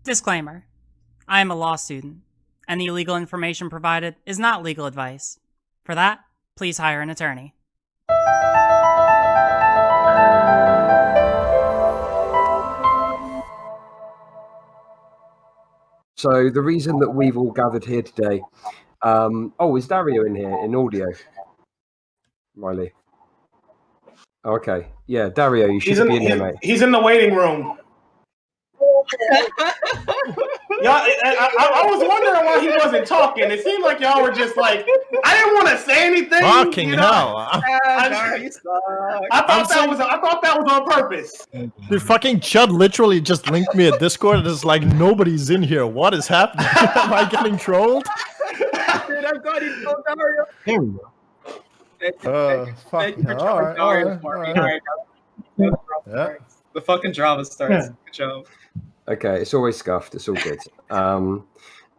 Disclaimer. I am a law student. Any legal information provided is not legal advice. For that, please hire an attorney. So the reason that we've all gathered here today, is Dario in here in audio? Riley. Okay, yeah, Dario, you should be in here, mate. He's in the waiting room. Y'all, I was wondering why he wasn't talking. It seemed like y'all were just like, I didn't want to say anything. Fucking hell! I thought that was on purpose. Dude, fucking Chud literally just linked me at Discord and it's like nobody's in here. What is happening? Am I getting trolled? Dude, I've got him so Dario. Here we go. Thank you for trying Dario for me. Yeah. The fucking drama starts. Good job. Okay, it's always scuffed. It's all good.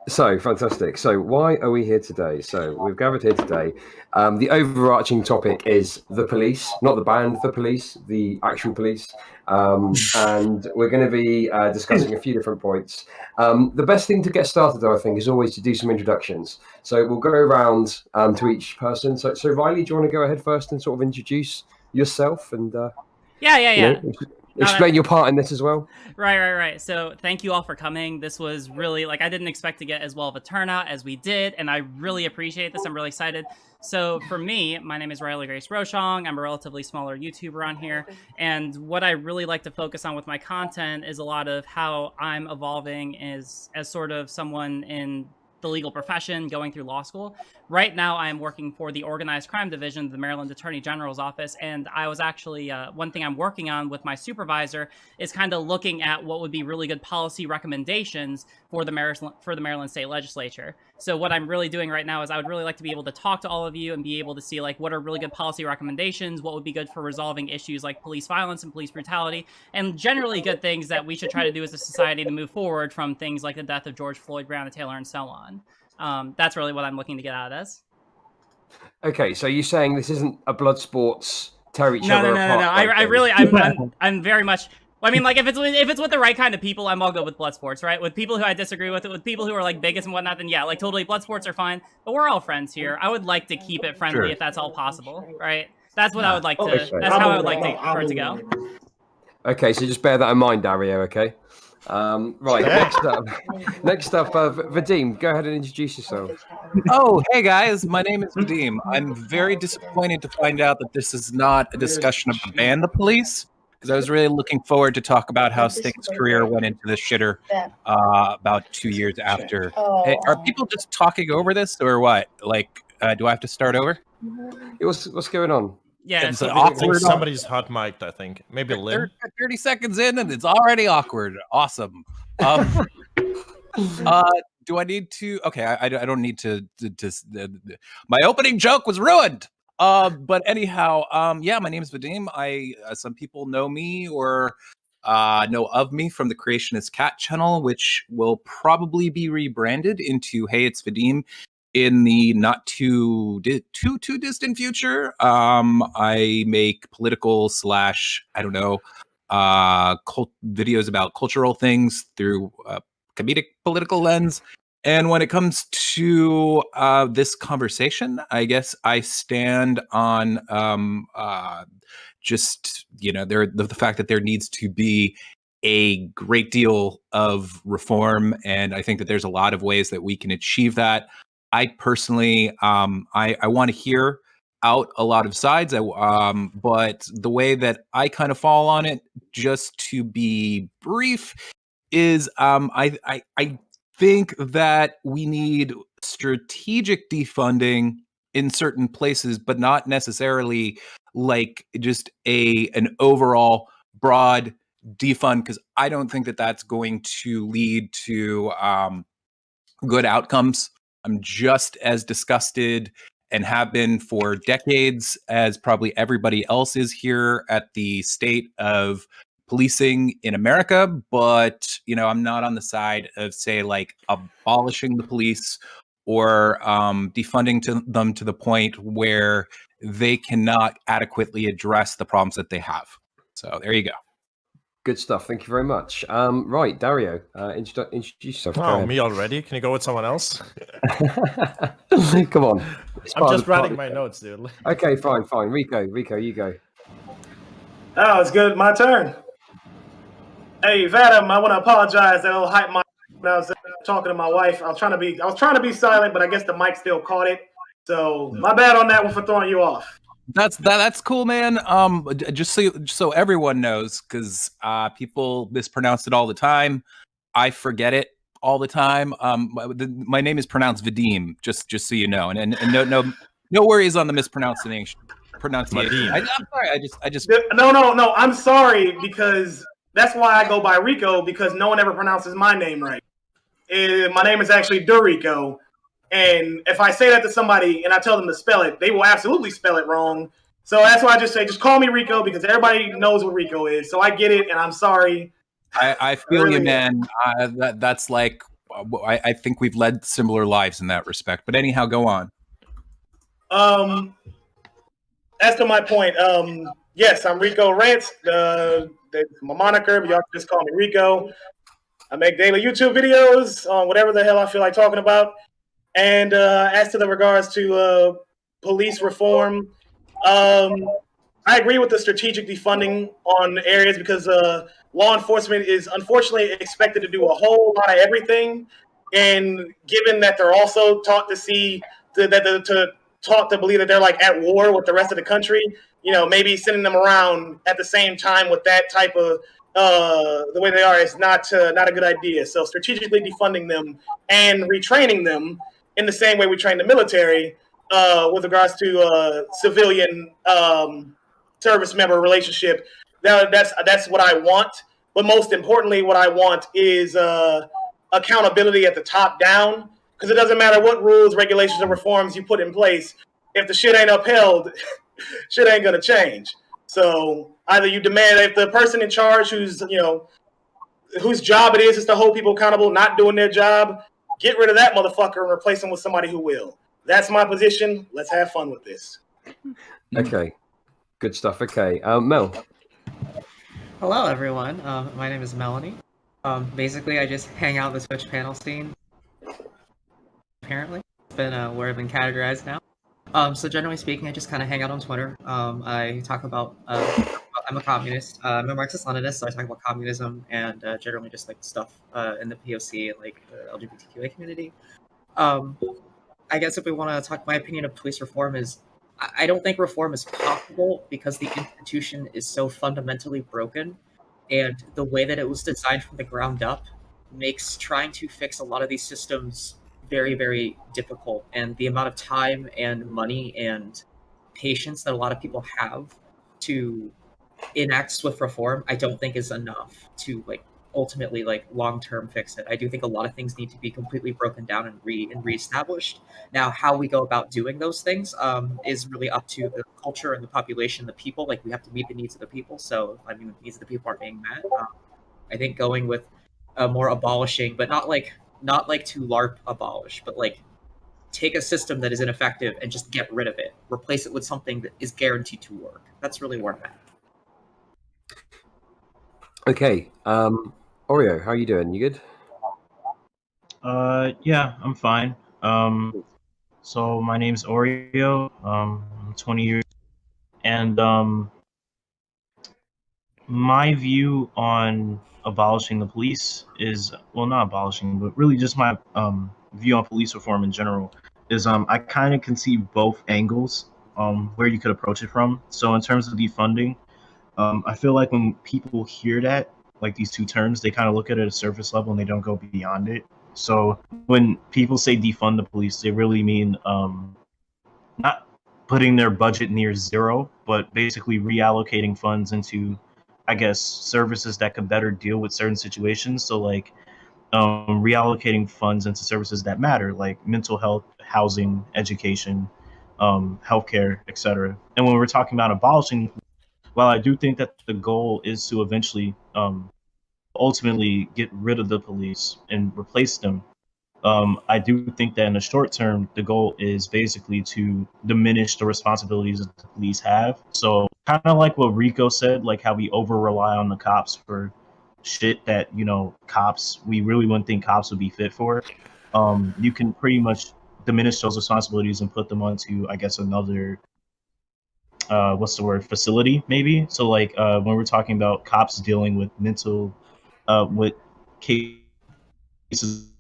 So fantastic. So why are we here today? So we've gathered here today. The overarching topic is the police, not the band, the police, the actual police. And we're going to be discussing a few different points. The best thing to get started, though, I think, is always to do some introductions. So we'll go around to each person. So Riley, do you want to go ahead first and sort of introduce yourself and Yeah. Explain your part in this as well. Right. So thank you all for coming. This was really, I didn't expect to get as well of a turnout as we did, and I really appreciate this. I'm really excited. So for me, my name is Riley Grace Roshong. I'm a relatively smaller YouTuber on here, and what I really like to focus on with my content is a lot of how I'm evolving as sort of someone in the legal profession going through law school. Right now, I am working for the Organized Crime Division of the Maryland Attorney General's office, and I was actually, one thing I'm working on with my supervisor is kind of looking at what would be really good policy recommendations for the Maryland State Legislature. So what I'm really doing right now is I would really like to be able to talk to all of you and be able to see what are really good policy recommendations, what would be good for resolving issues like police violence and police brutality, and generally good things that we should try to do as a society to move forward from things like the death of George Floyd, Breonna Taylor, and so on. That's really what I'm looking to get out of this. Okay, so you're saying this isn't a blood sports tear each other apart? No. I'm very much. I mean, if it's with the right kind of people, I'm all good with blood sports, right? With people who I disagree with people who are bigots and whatnot, then yeah, totally blood sports are fine. But we're all friends here. I would like to keep it friendly if that's all possible, right? That's what I would like to. Okay. That's how I would like for it to go. Okay, so just bear that in mind, Dario. Okay. Right, next up, Vadim, go ahead and introduce yourself. Oh, hey guys, my name is Vadim. I'm very disappointed to find out that this is not a discussion of the ban the police, because I was really looking forward to talk about how Sting's career went into the shitter about 2 years after. Hey, are people just talking over this, or what? Do I have to start over? What's going on? Yeah, it's awkward. Somebody's hot mic'd, I think. Maybe Lynn. 30 seconds in and it's already awkward. Awesome. Do I need to? Okay, I don't need to my opening joke was ruined. But anyhow, yeah, my name is Vadim. Some people know me or know of me from the Creationist Cat channel, which will probably be rebranded into Hey, It's Vadim in the not too distant future. I make political / videos about cultural things through a comedic political lens. And when it comes to this conversation, I guess I stand on the fact that there needs to be a great deal of reform, and I think that there's a lot of ways that we can achieve that. I personally, I want to hear out a lot of sides, but the way that I kind of fall on it, just to be brief, is I think that we need strategic defunding in certain places, but not necessarily just an overall broad defund, because I don't think that that's going to lead to good outcomes. I'm just as disgusted and have been for decades as probably everybody else is here at the state of policing in America, but I'm not on the side of abolishing the police or defunding them to the point where they cannot adequately address the problems that they have. So there you go. Good stuff. Thank you very much. Right, Dario, introduce yourself. Go Oh, ahead. me already? Can you go with someone else? Come on. It's I'm part of just the- part writing of my the- notes, dude. Okay, fine. Rico, you go. Oh, it's good. My turn. Hey, Vadim, I want to apologize. That little hype mic when I was talking to my wife. I was trying to be silent, but I guess the mic still caught it. So my bad on that one for throwing you off. That's cool, man. Just so everyone knows, because people mispronounce it all the time. I forget it all the time. My name is pronounced Vadim, just so you know, and no worries on the mispronunciation. Vadim. I'm sorry. I just No. I'm sorry because that's why I go by Rico, because no one ever pronounces my name right. My name is actually Dorico. And if I say that to somebody and I tell them to spell it, they will absolutely spell it wrong. So that's why I just say, just call me Rico, because everybody knows what Rico is. So I get it, and I'm sorry. I feel Really you, man. That's like I think we've led similar lives in that respect. But anyhow, go on. As to my point, yes, I'm Rico Rants. My moniker, but y'all can just call me Rico. I make daily YouTube videos on whatever the hell I feel like talking about. And as to the regards to police reform, I agree with the strategic defunding on areas, because law enforcement is unfortunately expected to do a whole lot of everything. And given that they're also taught taught to believe that they're like at war with the rest of the country, maybe sending them around at the same time with that type of the way they are is not a good idea. So strategically defunding them and retraining them in the same way we train the military with regards to civilian service member relationship. That's what I want. But most importantly, what I want is accountability at the top down. Because it doesn't matter what rules, regulations, or reforms you put in place. If the shit ain't upheld, shit ain't gonna change. So either you demand, if the person in charge whose job it is to hold people accountable, not doing their job, get rid of that motherfucker and replace him with somebody who will. That's my position. Let's have fun with this. Okay, good stuff. Okay, Mel. Hello, everyone. My name is Melanie. Basically, I just hang out in the Twitch panel scene. Apparently, it's been where I've been categorized now. So generally speaking, I just kind of hang out on Twitter. I talk about I'm a communist. I'm a Marxist-Leninist, so I talk about communism and generally just like stuff in the POC and like the LGBTQA community. I guess if we want to talk, my opinion of police reform is, I don't think reform is possible because the institution is so fundamentally broken, and the way that it was designed from the ground up makes trying to fix a lot of these systems very, very difficult. And the amount of time and money and patience that a lot of people have to enact swift reform, I don't think is enough to like ultimately like long-term fix it. I do think a lot of things need to be completely broken down and reestablished. Now, how we go about doing those things is really up to the culture and the population, the people. Like we have to meet the needs of the people. So I mean, the needs of the people aren't being met. I think going with more abolishing, but not like to LARP abolish, but like take a system that is ineffective and just get rid of it. Replace it with something that is guaranteed to work. That's really where I'm at. Okay, OreO, how you doing? You good? Yeah, I'm fine. So my name's OreO. I'm 20 years, and my view on abolishing the police is, well, not abolishing, but really just my view on police reform in general is I kind of can see both angles where you could approach it from. So in terms of defunding, I feel like when people hear that, like these two terms, they kind of look at it at a surface level and they don't go beyond it. So when people say defund the police, they really mean not putting their budget near zero, but basically reallocating funds into, I guess, services that could better deal with certain situations. So like reallocating funds into services that matter, like mental health, housing, education, healthcare, etc. And when we're talking about abolishing, while I do think that the goal is to eventually ultimately get rid of the police and replace them, I do think that in the short term, the goal is basically to diminish the responsibilities that the police have. So kind of like what Rico said, like how we over rely on the cops for shit that cops we really wouldn't think cops would be fit for. You can pretty much diminish those responsibilities and put them onto, I guess, another what's the word, facility maybe. So like when we're talking about cops dealing with mental with cases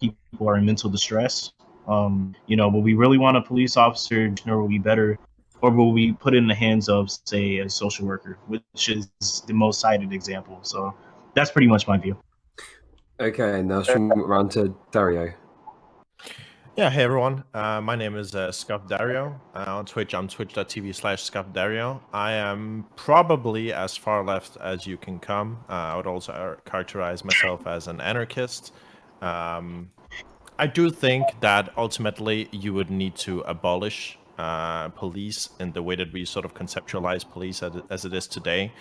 people are in mental distress, will we really want a police officer, or will we better, or will we put it in the hands of, say, a social worker, which is the most cited example? So that's pretty much my view. Okay, now swing around to Dario. Yeah, hey everyone. My name is Scuffed Dario. On Twitch, I'm twitch.tv/Scuffed Dario. I am probably as far left as you can come. I would also characterize myself as an anarchist. I do think that ultimately you would need to abolish police in the way that we sort of conceptualize police as it is today.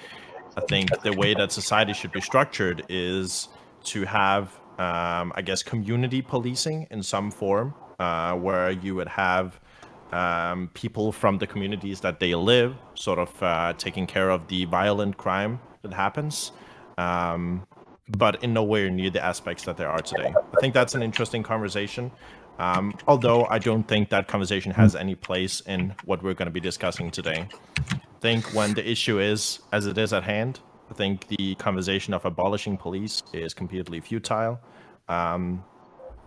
I think the way that society should be structured is to have, I guess, community policing in some form, where you would have people from the communities that they live sort of taking care of the violent crime that happens, but in nowhere near the aspects that there are today. I think that's an interesting conversation, although I don't think that conversation has any place in what we're going to be discussing today. I think when the issue is as it is at hand, I think the conversation of abolishing police is completely futile.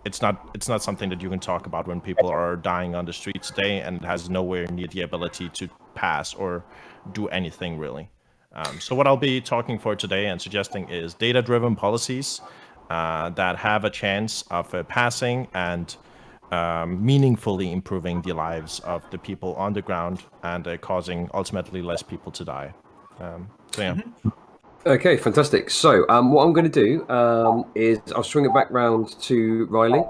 It's not something that you can talk about when people are dying on the streets today and has nowhere near the ability to pass or do anything really. So what I'll be talking for today and suggesting is data-driven policies that have a chance of passing and meaningfully improving the lives of the people on the ground and causing ultimately less people to die. So yeah. Okay, fantastic. So what I'm going to do is I'll swing it back round to Riley.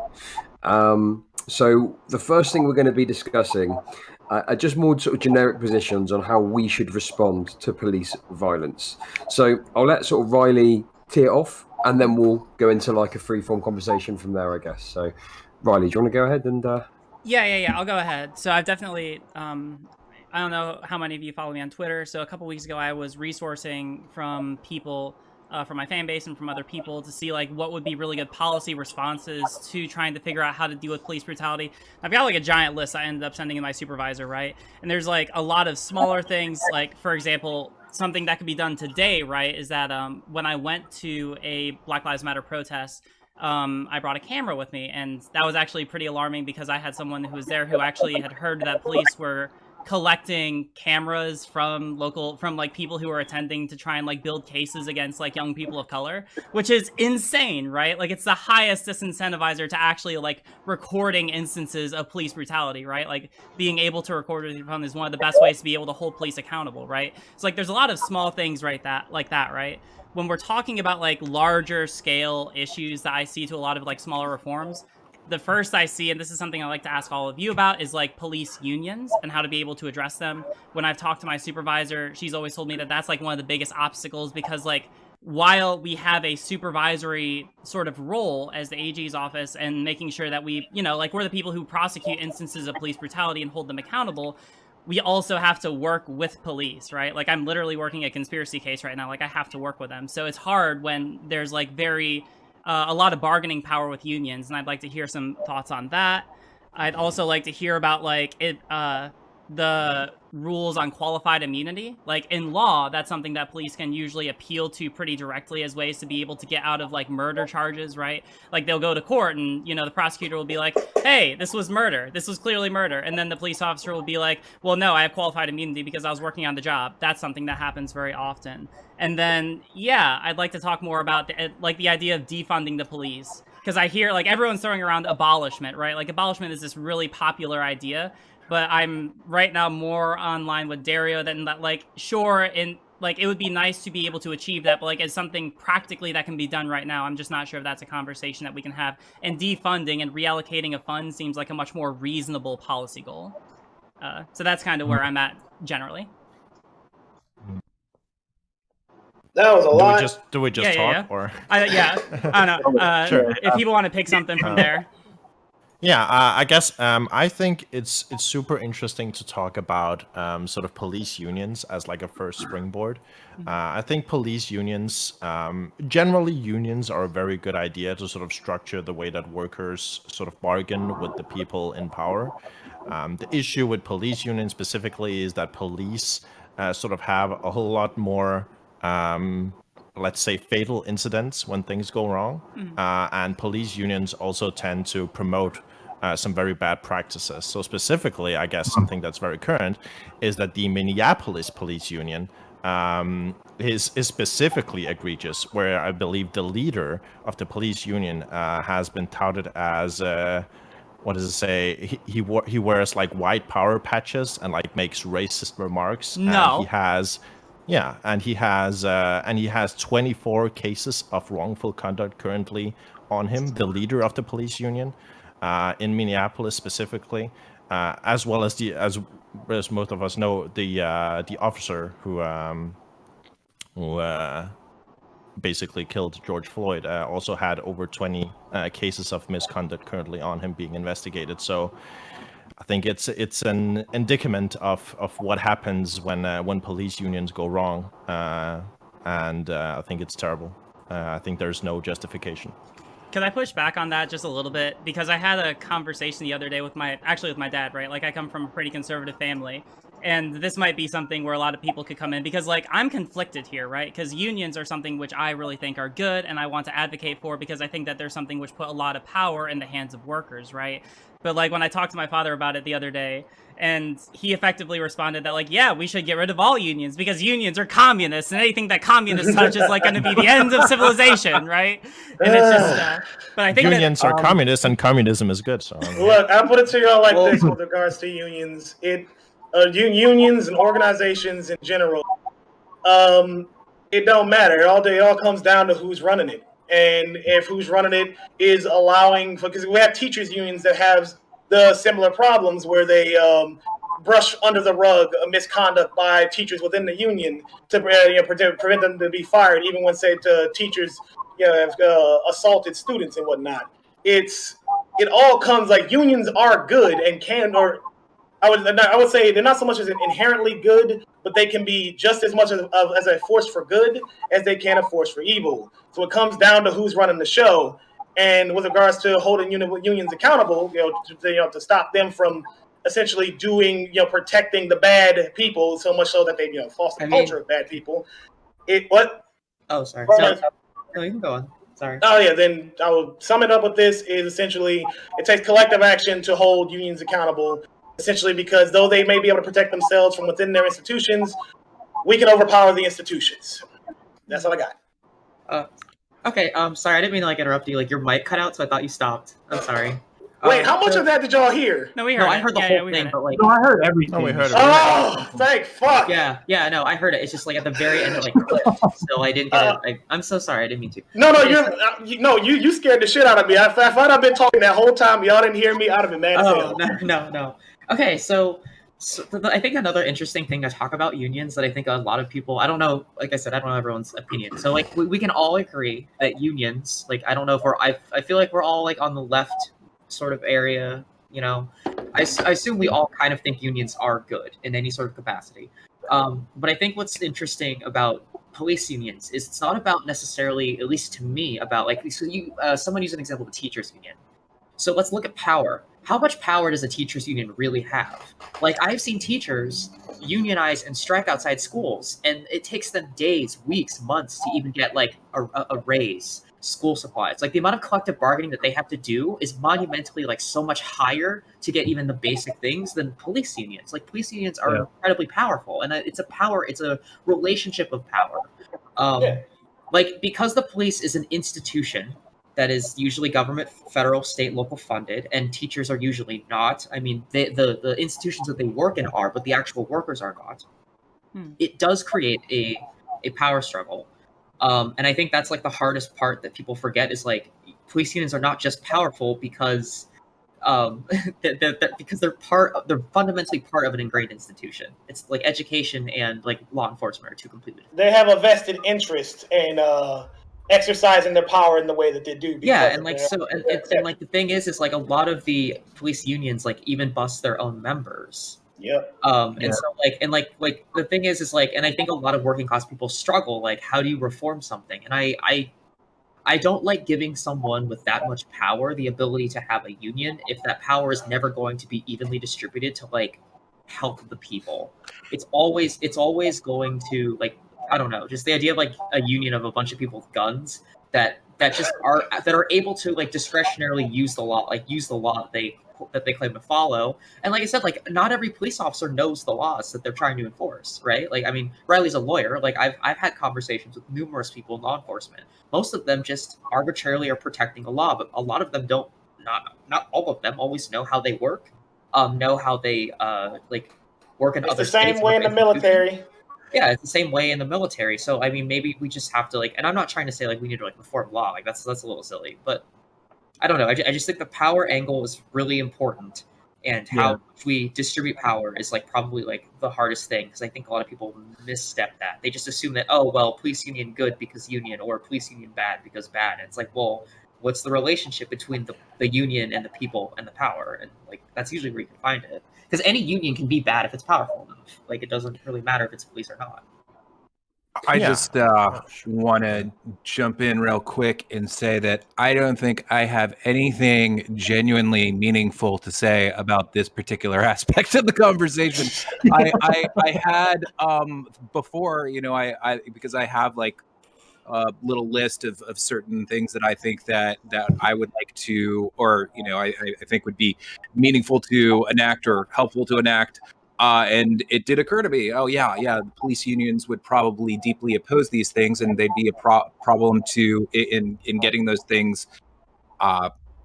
So the first thing we're going to be discussing are just more sort of generic positions on how we should respond to police violence. So I'll let sort of Riley tee it off, and then we'll go into like a free-form conversation from there, I guess. So Riley, do you want to go ahead and... Yeah, I'll go ahead. So I've definitely... I don't know how many of you follow me on Twitter. So a couple weeks ago, I was resourcing from people, from my fan base and from other people to see like what would be really good policy responses to trying to figure out how to deal with police brutality. I've got like a giant list I ended up sending to my supervisor, right? And there's like a lot of smaller things, like for example, something that could be done today, right, is that when I went to a Black Lives Matter protest, I brought a camera with me, and that was actually pretty alarming because I had someone who was there who actually had heard that police were collecting cameras from like people who are attending to try and like build cases against like young people of color, which is insane, right? Like it's the highest disincentivizer to actually like recording instances of police brutality, right? Like being able to record it is one of the best ways to be able to hold police accountable, right? So like there's a lot of small things right when we're talking about like larger scale issues that I see to a lot of like smaller reforms. The first I see, and this is something I like to ask all of you about, is like police unions and how to be able to address them. When I've talked to my supervisor, she's always told me that that's like one of the biggest obstacles because like while we have a supervisory sort of role as the AG's office and making sure that we, like we're the people who prosecute instances of police brutality and hold them accountable, we also have to work with police, right? Like I'm literally working a conspiracy case right now. Like I have to work with them. So it's hard when there's like a lot of bargaining power with unions, and I'd like to hear some thoughts on that. I'd also like to hear about like the rules on qualified immunity. Like in law, that's something that police can usually appeal to pretty directly as ways to be able to get out of like murder charges, right? Like they'll go to court and, the prosecutor will be like, hey, this was murder. This was clearly murder. And then the police officer will be like, well, no, I have qualified immunity because I was working on the job. That's something that happens very often. And then, yeah, I'd like to talk more about the idea of defunding the police. Because I hear like everyone's throwing around abolishment, right? Like abolishment is this really popular idea. But I'm right now more online with Dario than that, like, sure, and like it would be nice to be able to achieve that, but like as something practically that can be done right now, I'm just not sure if that's a conversation that we can have. And defunding and reallocating a fund seems like a much more reasonable policy goal. So that's kind of where I'm at generally. That was a lot. Do we just talk? Or I don't know. Sure. If people want to pick something from there. Yeah, I guess I think it's super interesting to talk about sort of police unions as like a first springboard. I think police unions, generally unions are a very good idea to sort of structure the way that workers sort of bargain with the people in power. The issue with police unions specifically is that police sort of have a whole lot more let's say fatal incidents when things go wrong, and police unions also tend to promote some very bad practices. So specifically, I guess something that's very current is that the Minneapolis police union is specifically egregious, where I believe the leader of the police union has been touted as what does it say? He wears like white power patches and like makes racist remarks. No. And he has 24 cases of wrongful conduct currently on him. The leader of the police union in Minneapolis specifically, as well as as most of us know, the officer who basically killed George Floyd also had over 20 cases of misconduct currently on him being investigated. So I think it's an indicament of what happens when police unions go wrong, and I think it's terrible. I think there's no justification. Can I push back on that just a little bit? Because I had a conversation the other day with my dad, right? Like, I come from a pretty conservative family, and this might be something where a lot of people could come in, because like I'm conflicted here, right? Because unions are something which I really think are good and I want to advocate for, because I think that there's something which put a lot of power in the hands of workers, right? But like when I talked to my father about it the other day, and he effectively responded that like, yeah, we should get rid of all unions because unions are communists, and anything that communists touch is like going to be the end of civilization, right? And it's just, but I think unions are communists, and communism is good. So look, I'll put it to y'all like this with regards to unions. Unions and organizations in general, it don't matter. It all comes down to who's running it, and if who's running it is allowing, because we have teachers unions that have the similar problems where they brush under the rug a misconduct by teachers within the union to prevent them to be fired, even when say teachers have assaulted students and whatnot. It all comes like unions are good and can, or I would say they're not so much as inherently good, but they can be just as much as a force for good as they can a force for evil. So it comes down to who's running the show. And with regards to holding unions accountable, to stop them from essentially protecting the bad people, so much so that they foster a culture of bad people. Oh, sorry. No, you can go on. Sorry. Oh yeah. Then I will sum it up with this: is essentially it takes collective action to hold unions accountable. Essentially, because though they may be able to protect themselves from within their institutions, we can overpower the institutions. That's all I got. Okay, sorry, I didn't mean to interrupt you. Your mic cut out, so I thought you stopped. I'm sorry. Wait, how much of that did y'all hear? No, we heard. I heard the whole thing, but No, I heard everything. Oh, we heard it. Oh, thank fuck. Yeah, no, I heard it. It's just at the very end, it clipped. So I didn't get it. I'm so sorry. I didn't mean to. No, you scared the shit out of me. If I'd have been talking that whole time, y'all didn't hear me, I'd have been mad as hell. No. Okay, so I think another interesting thing to talk about unions that I think a lot of people, I don't know, like I said, I don't know everyone's opinion. So we can all agree that unions, I don't know if I feel like we're all on the left sort of area, I assume we all kind of think unions are good in any sort of capacity. But I think what's interesting about police unions is it's not about necessarily, at least to me, about someone used an example of a teachers union. So let's look at power. How much power does a teachers union really have? I've seen teachers unionize and strike outside schools, and it takes them days, weeks, months to even get a raise, school supplies. The amount of collective bargaining that they have to do is monumentally so much higher to get even the basic things than police unions. Police unions are incredibly powerful, and it's a relationship of power. Because the police is an institution that is usually government, federal, state, local funded, and teachers are usually not. I mean, the institutions that they work in are, but the actual workers are not. It does create a power struggle. And I think that's the hardest part that people forget is police unions are not just powerful because because they're fundamentally part of an ingrained institution. It's education and law enforcement are two completely different. They have a vested interest in exercising their power in the way that they do. Yeah, and like so, and like the thing is like a lot of the police unions like even bust their own members. Yep. And so like the thing is like, and I think a lot of working class people struggle. Like, how do you reform something? And I don't like giving someone with that much power the ability to have a union if that power is never going to be evenly distributed to like help the people. It's always going to like, I don't know, just the idea of like a union of a bunch of people with guns that just are able to like discretionarily use the law that they claim to follow. And like I said, like not every police officer knows the laws that they're trying to enforce, right? Like, I mean, Riley's a lawyer. Like I've had conversations with numerous people in law enforcement. Most of them just arbitrarily are protecting a law, but a lot of them don't. Not all of them always know how they work, know how they like work in other states. It's the same way in the military. Yeah, it's the same way in the military. So I mean, maybe we just have to like, and I'm not trying to say like we need to like reform law. Like that's a little silly, but I don't know. I just think the power angle is really important, and how we distribute power is like probably like the hardest thing, because I think a lot of people misstep that. They just assume that, oh well, police union good because union, or police union bad because bad. And it's like, well, what's the relationship between the union and the people and the power? And like that's usually where you can find it, because any union can be bad if it's powerful enough. Like it doesn't really matter if it's police or not. I just want to jump in real quick and say that I don't think I have anything genuinely meaningful to say about this particular aspect of the conversation. I had before, you know, I because I have like a little list of certain things that I think that I would like to, or you know, I think would be meaningful to enact or helpful to enact. And it did occur to me, the police unions would probably deeply oppose these things, and they'd be a problem to in getting those things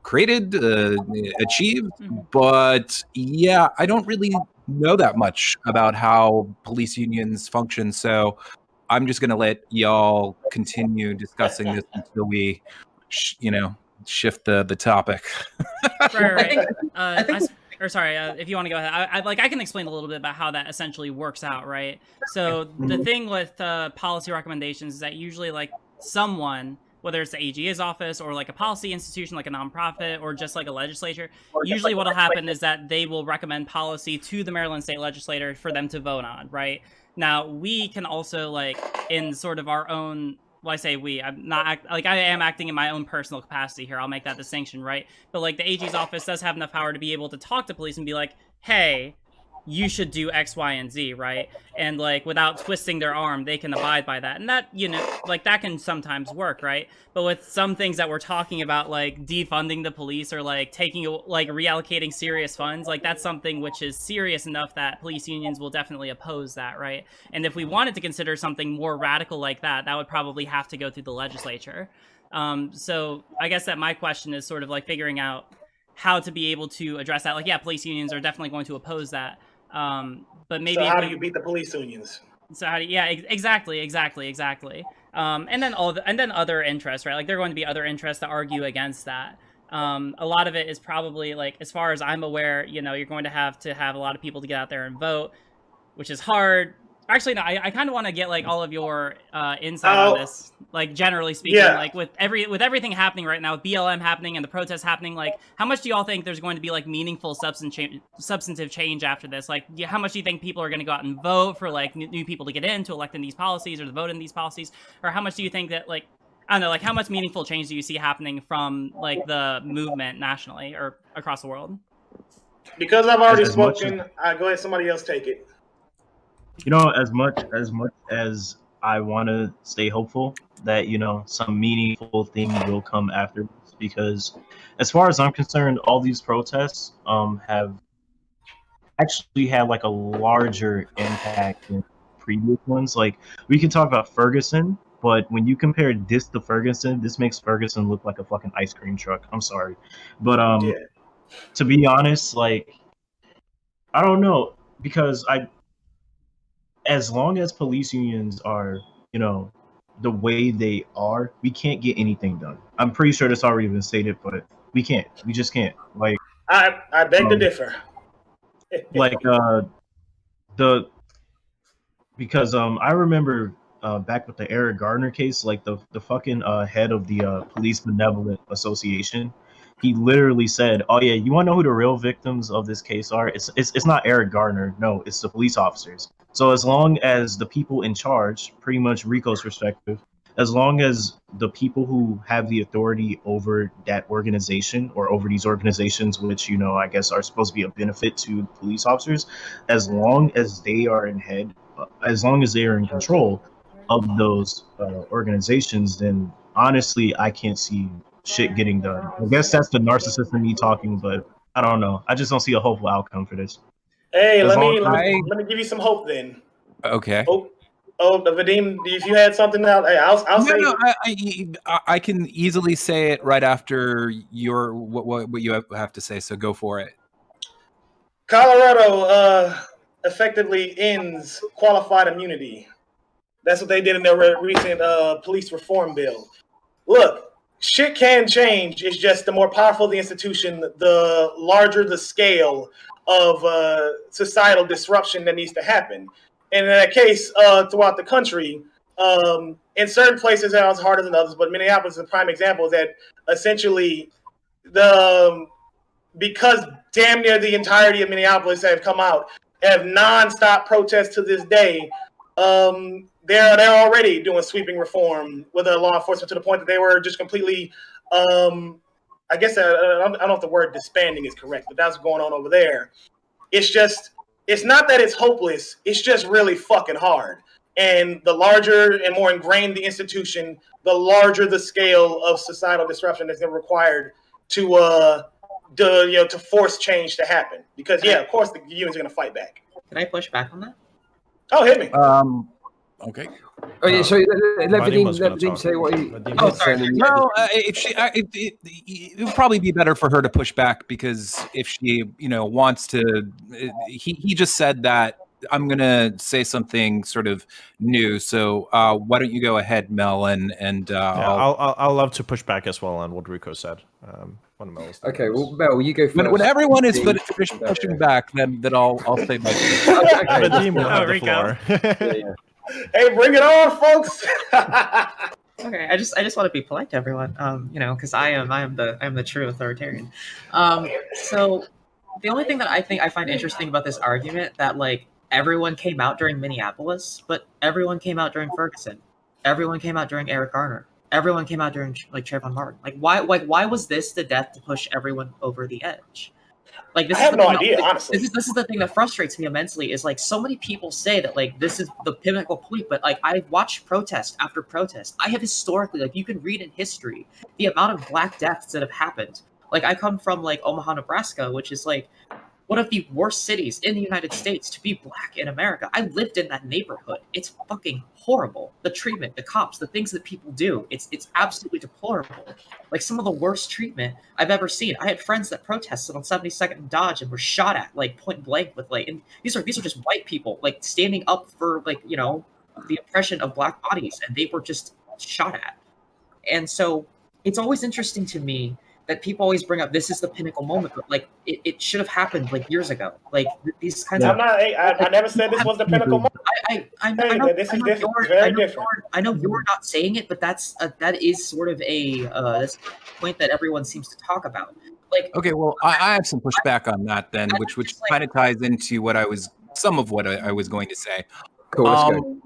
created, achieved. Mm-hmm. But yeah, I don't really know that much about how police unions function, so I'm just going to let y'all continue discussing this until we, shift the topic. Right. If you want to go ahead, I can explain a little bit about how that essentially works out, right? So the thing with policy recommendations is that usually like someone, whether it's the AG's office or like a policy institution like a nonprofit or just like a legislature, usually what'll happen is that they will recommend policy to the Maryland state legislature for them to vote on, right? Now, we can also, like, in sort of our own, well, I say we, I am acting in my own personal capacity here. I'll make that distinction, right? But, like, the AG's office does have enough power to be able to talk to police and be like, hey, you should do X, Y, and Z, right? And, like, without twisting their arm, they can abide by that. And that, you know, like, that can sometimes work, right? But with some things that we're talking about, like, defunding the police or, like, reallocating serious funds, like, that's something which is serious enough that police unions will definitely oppose that, right? And if we wanted to consider something more radical like that, that would probably have to go through the legislature. So I guess that my question is sort of, like, figuring out how to be able to address that. Like, yeah, police unions are definitely going to oppose that. But maybe so how do you beat the police unions? So how do exactly. And then other interests, right? Like there are going to be other interests that argue against that. A lot of it is probably like, as far as I'm aware, you know, you're going to have a lot of people to get out there and vote, which is hard. Actually, no, I kind of want to get like all of your insight on this, like generally speaking, like with everything happening right now, with BLM happening and the protests happening, like how much do y'all think there's going to be like meaningful substantive change after this? Like, how much do you think people are going to go out and vote for like new people to get in to elect in these policies or to vote in these policies? Or how much do you think that like, I don't know, like how much meaningful change do you see happening from like the movement nationally or across the world? Because I've already spoken, go ahead, somebody else take it. You know, as much as I want to stay hopeful that, you know, some meaningful thing will come after this, because as far as I'm concerned, all these protests have actually had like a larger impact than previous ones. Like we can talk about Ferguson, but when you compare this to Ferguson, this makes Ferguson look like a fucking ice cream truck. I'm sorry. But to be honest, like I don't know, because as long as police unions are, you know, the way they are, we can't get anything done. I'm pretty sure that's already been stated, but we can't. We just can't. Like I beg to differ. Like because I remember back with the Eric Gardner case, like the fucking head of the Police Benevolent Association, he literally said, "Oh yeah, you want to know who the real victims of this case are? It's not Eric Gardner. No, it's the police officers. So as long as the people in charge, pretty much Rico's perspective, as long as the people who have the authority over that organization or over these organizations, which, you know, I guess are supposed to be a benefit to police officers, as long as they are as long as they are in control of those organizations, then honestly, I can't see shit getting done. I guess that's the narcissist in me talking, but I don't know. I just don't see a hopeful outcome for this. Hey, As let long me as let me give you some hope then. Okay. Vadim, if you had something else, I'll say. No, I can easily say it right after what you have to say. So go for it. Colorado effectively ends qualified immunity. That's what they did in their recent police reform bill. Look, shit can change. It's just the more powerful the institution, the larger the scale of societal disruption that needs to happen. And in that case, throughout the country, in certain places that was harder than others, but Minneapolis is a prime example that essentially because damn near the entirety of Minneapolis have come out, have nonstop protests to this day. They're already doing sweeping reform with their law enforcement to the point that they were just completely, I guess I don't know if the word disbanding is correct, but that's going on over there. It's not that it's hopeless. It's just really fucking hard. And the larger and more ingrained the institution, the larger the scale of societal disruption that's required to force change to happen. Because of course the unions are going to fight back. Can I push back on that? Oh, hit me. Okay. Oh yeah, so let Vadim say what he. Oh, sorry. No, if she, it would probably be better for her to push back, because if she, wants to, he just said that I'm gonna say something sort of new. So why don't you go ahead, Mel, and I'll love to push back as well on what Rico said. Okay, well, Mel, you go first. when everyone is finished pushing back, then I'll say my piece. Okay. Vadim will have the Rico. floor. Yeah. Hey, bring it on, folks. Okay, I just want to be polite to everyone, because I am the true authoritarian. So the only thing that I find interesting about this argument that like everyone came out during Minneapolis, but everyone came out during Ferguson, everyone came out during Eric Garner, everyone came out during like Trayvon Martin. Why was this the death to push everyone over the edge? Like this I have no idea, honestly. This is the thing that frustrates me immensely. Is like so many people say that like this is the pinnacle point, but like I've watched protest after protest. I have historically, like you can read in history the amount of Black deaths that have happened. Like I come from like Omaha, Nebraska, which is like one of the worst cities in the United States to be Black in America. I lived in that neighborhood. It's fucking horrible. The treatment, the cops, the things that people do, it's absolutely deplorable. Like some of the worst treatment I've ever seen. I had friends that protested on 72nd and Dodge and were shot at like point blank with like, and these are just white people like standing up for like, the oppression of Black bodies, and they were just shot at. And so it's always interesting to me that people always bring up this is the pinnacle moment, but like it should have happened like years ago. Like these kinds of. I never said this was the pinnacle moment. I know this is I know different. you're- Very I know different. I know you're not saying it, but that is sort of a that's a point that everyone seems to talk about. Like Okay, well, I have some pushback on that then, which kind of ties into some of what I was going to say. Cool, let's go.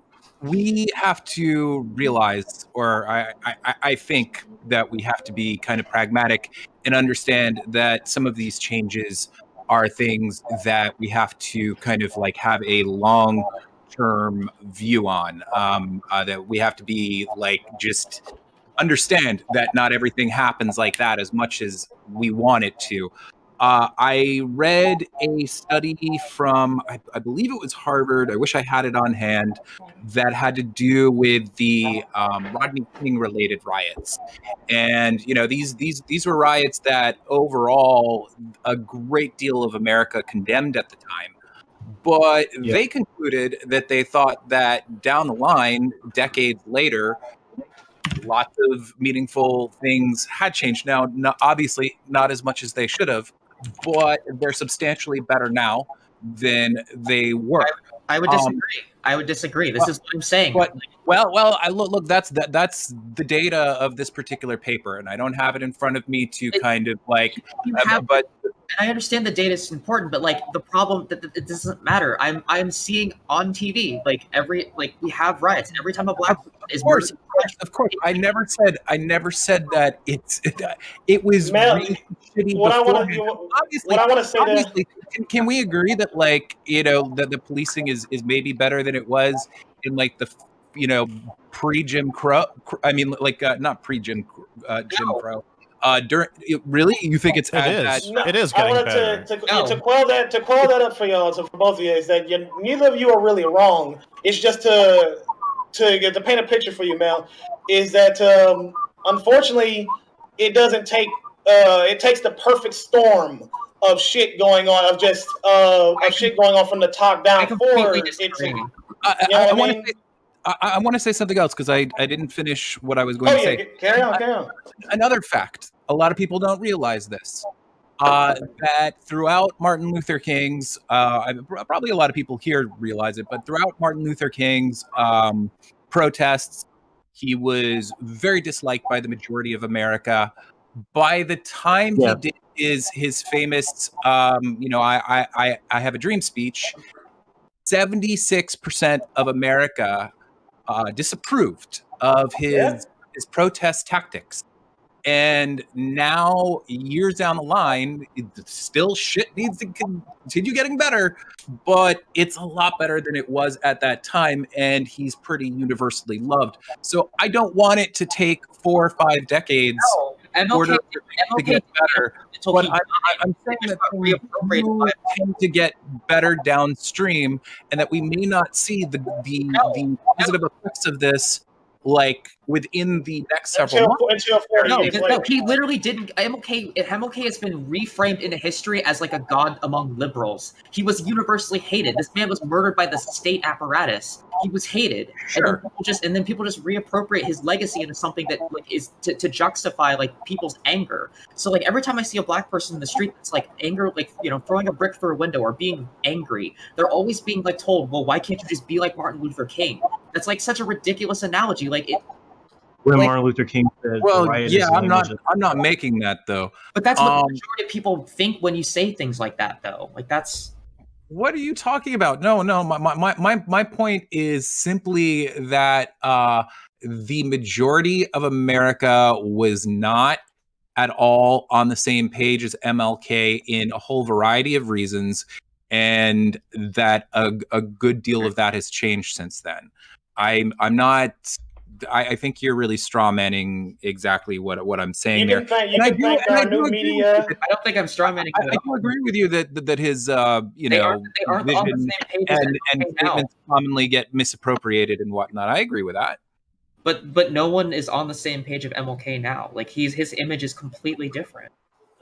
We have to realize, or I think that we have to be kind of pragmatic and understand that some of these changes are things that we have to kind of like have a long-term view on, that we have to be like just understand that not everything happens like that as much as we want it to. I read a study from, I believe it was Harvard. I wish I had it on hand, that had to do with the Rodney King related riots. And, these were riots that overall a great deal of America condemned at the time. But they concluded that they thought that down the line, decades later, lots of meaningful things had changed. Now, obviously, not as much as they should have, but they're substantially better now than they were. I would disagree. I would disagree. This is what I'm saying. But I look. That's the data of this particular paper, and I don't have it in front of me to kind of like. But and I understand the data is important, but like the problem that it doesn't matter. I'm seeing on TV we have riots every time a black person is murdered. Of course. I never said that it was really shitty. What I want to say that can we agree that like that the policing is maybe better than it was in like the pre-Jim Crow? I mean like not pre-Jim Jim Crow. Really, you think it's it is getting better. To quell that up for y'all, so for both of you, is that neither of you are really wrong. It's just to paint a picture for you, Mel, is that unfortunately it doesn't take it takes the perfect storm of shit going on, of shit going on from the top down for it to. I want to say something else because I didn't finish what I was going to say. Carry on. Another fact: a lot of people don't realize this. That throughout Martin Luther King's, probably a lot of people here realize it, but throughout Martin Luther King's protests, he was very disliked by the majority of America. By the time he did his famous, I have a dream speech, 76% of America disapproved of his protest tactics. And now, years down the line, still shit needs to continue getting better, but it's a lot better than it was at that time, and he's pretty universally loved. So I don't want it to take 4 or 5 decades to get better. But I'm saying that things tend to get better downstream, and that we may not see the positive effects of this like within the next several months. No, he literally didn't. MLK has been reframed into history as like a god among liberals. He was universally hated. This man was murdered by the state apparatus. He was hated, sure. and then people just reappropriate his legacy into something that like is to justify like people's anger. So like every time I see a black person in the street that's like anger, like throwing a brick through a window or being angry, they're always being like told, well, why can't you just be like Martin Luther King? That's like such a ridiculous analogy. Like it. When Martin Luther King said, I'm not making that though. But that's what the majority of people think when you say things like that, though. Like that's. What are you talking about? No. My point is simply that the majority of America was not at all on the same page as MLK in a whole variety of reasons, and that a good deal of that has changed since then. I'm not. I think you're really strawmanning exactly what I'm saying there. I don't think I'm strawmanning. I do agree with you that his vision and statements commonly get misappropriated and whatnot. I agree with that. But no one is on the same page of MLK now. Like his image is completely different.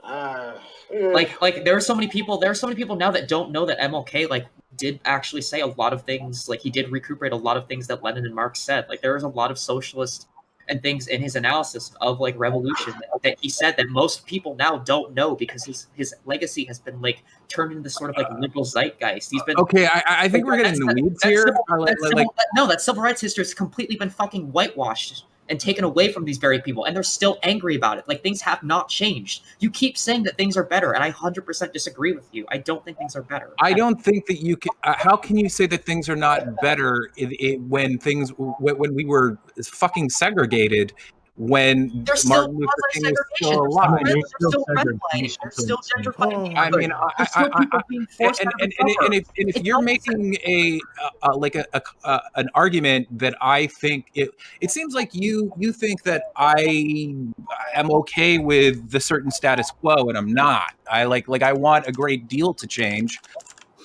Like there are so many people now that don't know that MLK like did actually say a lot of things. Like he did recuperate a lot of things that Lenin and Marx said. Like there is a lot of socialist and things in his analysis of like revolution that he said that most people now don't know because his legacy has been like turned into this sort of like liberal zeitgeist. He's been I think we're getting in the weeds here. That civil rights history has completely been fucking whitewashed and taken away from these very people, and they're still angry about it. Like things have not changed. You keep saying that things are better, and I 100% disagree with you. I don't think things are better. I don't think that you can. How can you say that things are not better when we were fucking segregated? When Martin Luther King was still alive, they're still redlining. They're still gentrifying. I mean, and if you're making an argument that I think it seems like you think that I am okay with the certain status quo, and I'm not. I want a great deal to change.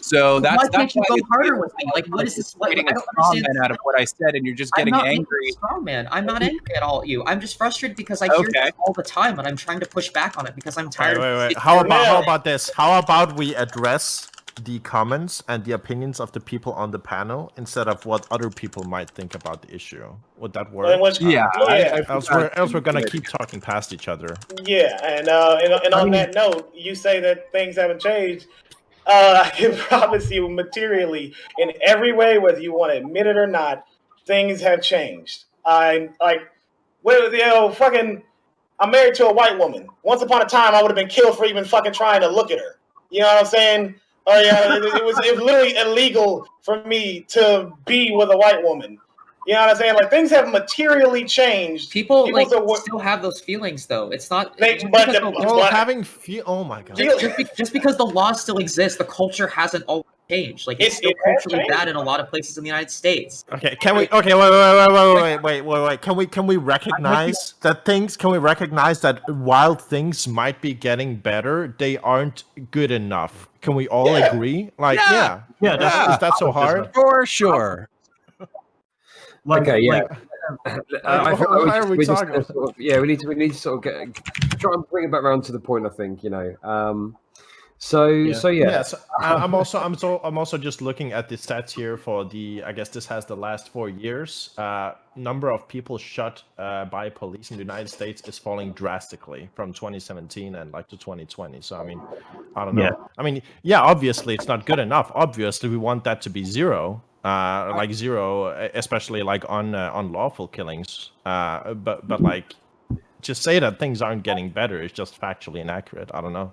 So that's why can't you go harder with me? Like, what is this? Getting a comment out of what I said, and you're just getting angry. Man, I'm not angry at all at you. I'm just frustrated because I hear it all the time, and I'm trying to push back on it because I'm tired. Wait. How about this? How about we address the comments and the opinions of the people on the panel instead of what other people might think about the issue? Would that work? Else we're gonna keep talking past each other. Yeah, and on that note, you say that things haven't changed. I can promise you materially in every way, whether you want to admit it or not, things have changed. I'm like, well, fucking, I'm married to a white woman. Once upon a time, I would have been killed for even fucking trying to look at her. You know what I'm saying? Oh yeah, it was literally illegal for me to be with a white woman. You know what I'm saying? Like things have materially changed. People like are, still have those feelings though. It's not oh my god. just because the laws still exist, the culture hasn't always changed. Like it's still culturally bad in a lot of places in the United States. Okay, can we? Okay, wait. Can we recognize that things? Can we recognize that while things might be getting better, they aren't good enough? Can we all agree? Like, Yeah, is that so hard? For sure. Okay, yeah. I feel like we need to sort of try and bring it back around to the point. I think So I'm also just looking at the stats here for the. I guess this has the last 4 years. Number of people shot by police in the United States is falling drastically from 2017 and like to 2020. So I mean, I don't know. Yeah. I mean, yeah, obviously it's not good enough. Obviously we want that to be zero. Like zero, especially like on unlawful killings. But like, just say that things aren't getting better is just factually inaccurate. I don't know.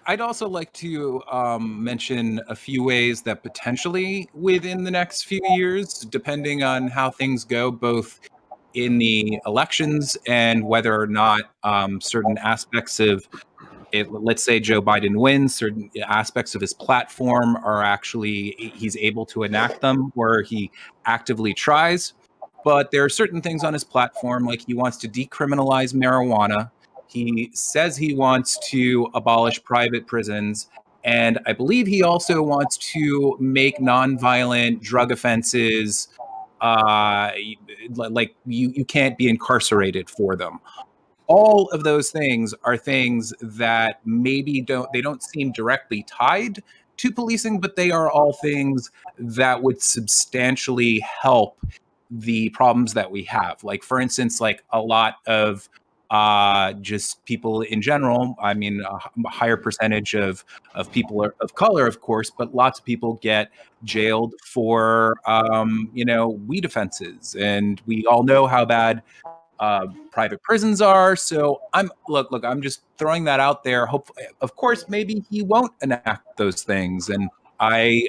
I'd also like to mention a few ways that potentially within the next few years, depending on how things go, both in the elections and whether or not certain aspects of it, let's say Joe Biden wins, certain aspects of his platform are actually, he's able to enact them or he actively tries. But there are certain things on his platform, like he wants to decriminalize marijuana. He says he wants to abolish private prisons. And I believe he also wants to make nonviolent drug offenses like you can't be incarcerated for them. All of those things are things that maybe don't seem directly tied to policing, but they are all things that would substantially help the problems that we have. Like, for instance, like a lot of just people in general. I mean, a higher percentage of people of color, of course, but lots of people get jailed for weed offenses, and we all know how bad private prisons are. So I'm just throwing that out there. Hopefully, of course, maybe he won't enact those things, and I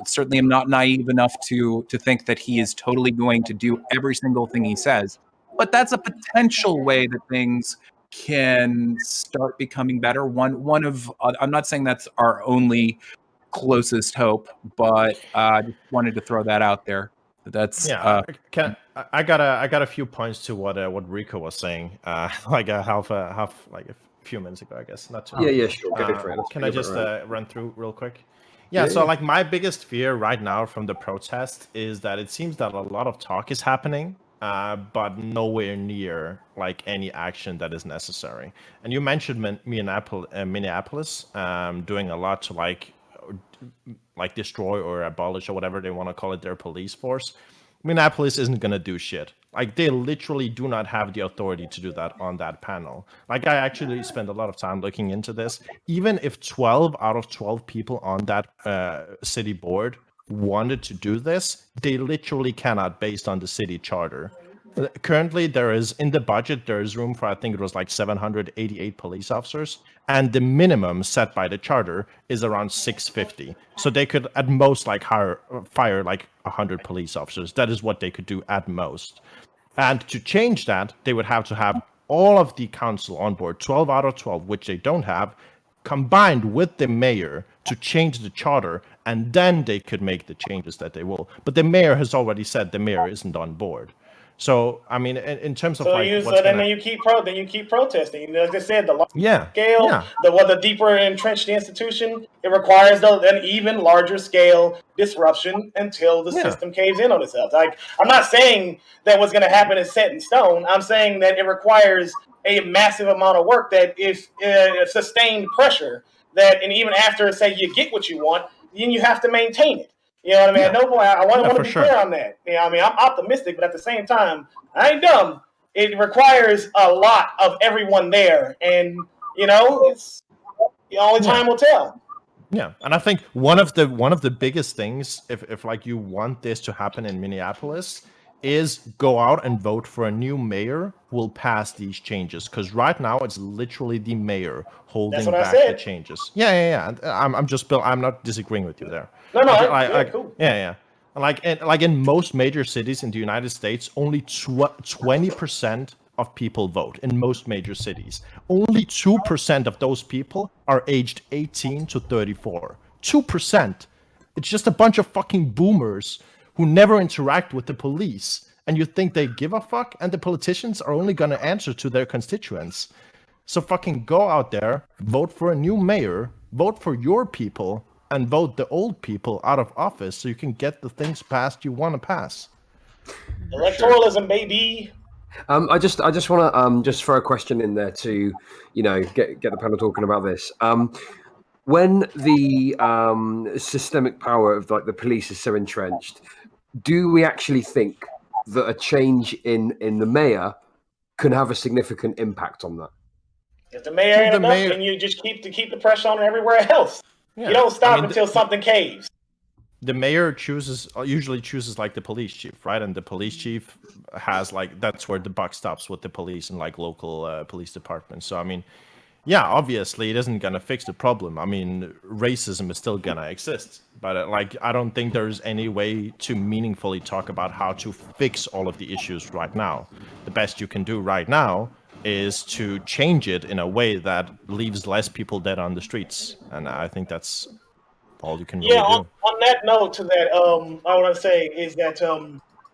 certainly am not naive enough to think that he is totally going to do every single thing he says. But that's a potential way that things can start becoming better. One of I'm not saying that's our only closest hope, but just wanted to throw that out there. That's I got a few points to what Rico was saying, like a few minutes ago, I guess. Not too. Yeah, sure. Go for it. Can I just run through real quick? Yeah, so like my biggest fear right now from the protest is that it seems that a lot of talk is happening, but nowhere near like any action that is necessary. And you mentioned Minneapolis doing a lot to like destroy or abolish or whatever they want to call it their police force. Minneapolis isn't going to do shit. Like, they literally do not have the authority to do that on that panel. Like, I actually spent a lot of time looking into this. Even if 12 out of 12 people on that city board wanted to do this, they literally cannot based on the city charter. Currently, there is, in the budget, there is room for, I think it was like 788 police officers. And the minimum set by the charter is around 650. So they could at most like fire like 100 police officers. That is what they could do at most. And to change that, they would have to have all of the council on board, 12 out of 12, which they don't have, combined with the mayor to change the charter, and then they could make the changes that they will. But the mayor has already said the mayor isn't on board. So I mean, in terms of then you keep protesting. You know, as I said, the larger scale, the deeper entrenched the institution, it requires an even larger scale disruption until the system caves in on itself. Like, I'm not saying that what's going to happen is set in stone. I'm saying that it requires a massive amount of work that is sustained pressure. And even after, say, you get what you want, then you have to maintain it. You know what I mean? I want to be clear on that. You know, I mean, I'm optimistic, but at the same time, I ain't dumb. It requires a lot of everyone there, and you know, it's the only time will tell. Yeah, and I think one of the biggest things, if like you want this to happen in Minneapolis, is go out and vote for a new mayor who will pass these changes. Because right now it's literally the mayor holding what I back the said. changes. Yeah. And I'm not disagreeing with you there. No, cool. Yeah. Like in most major cities in the United States, only 20% of people vote in most major cities. Only 2% of those people are aged 18 to 34. 2%. It's just a bunch of fucking boomers who never interact with the police. And you think they give a fuck? And the politicians are only going to answer to their constituents. So fucking go out there, vote for a new mayor, vote for your people, and vote the old people out of office so you can get the things passed you want to pass. Electoralism, baby. I just want to just throw a question in there to, get the panel talking about this. When the systemic power of like the police is so entrenched, do we actually think that a change in the mayor can have a significant impact on that? If the mayor ain't enough, then you just keep the pressure on everywhere else. Yeah. You don't stop until something caves. The mayor usually chooses like the police chief, right? And the police chief has like, that's where the buck stops with the police and like local police departments. So, I mean, yeah, obviously it isn't going to fix the problem. I mean, racism is still going to exist. But like, I don't think there's any way to meaningfully talk about how to fix all of the issues right now. The best you can do right now is to change it in a way that leaves less people dead on the streets. And I think that's all you can really do. On that note to that, I want to say is that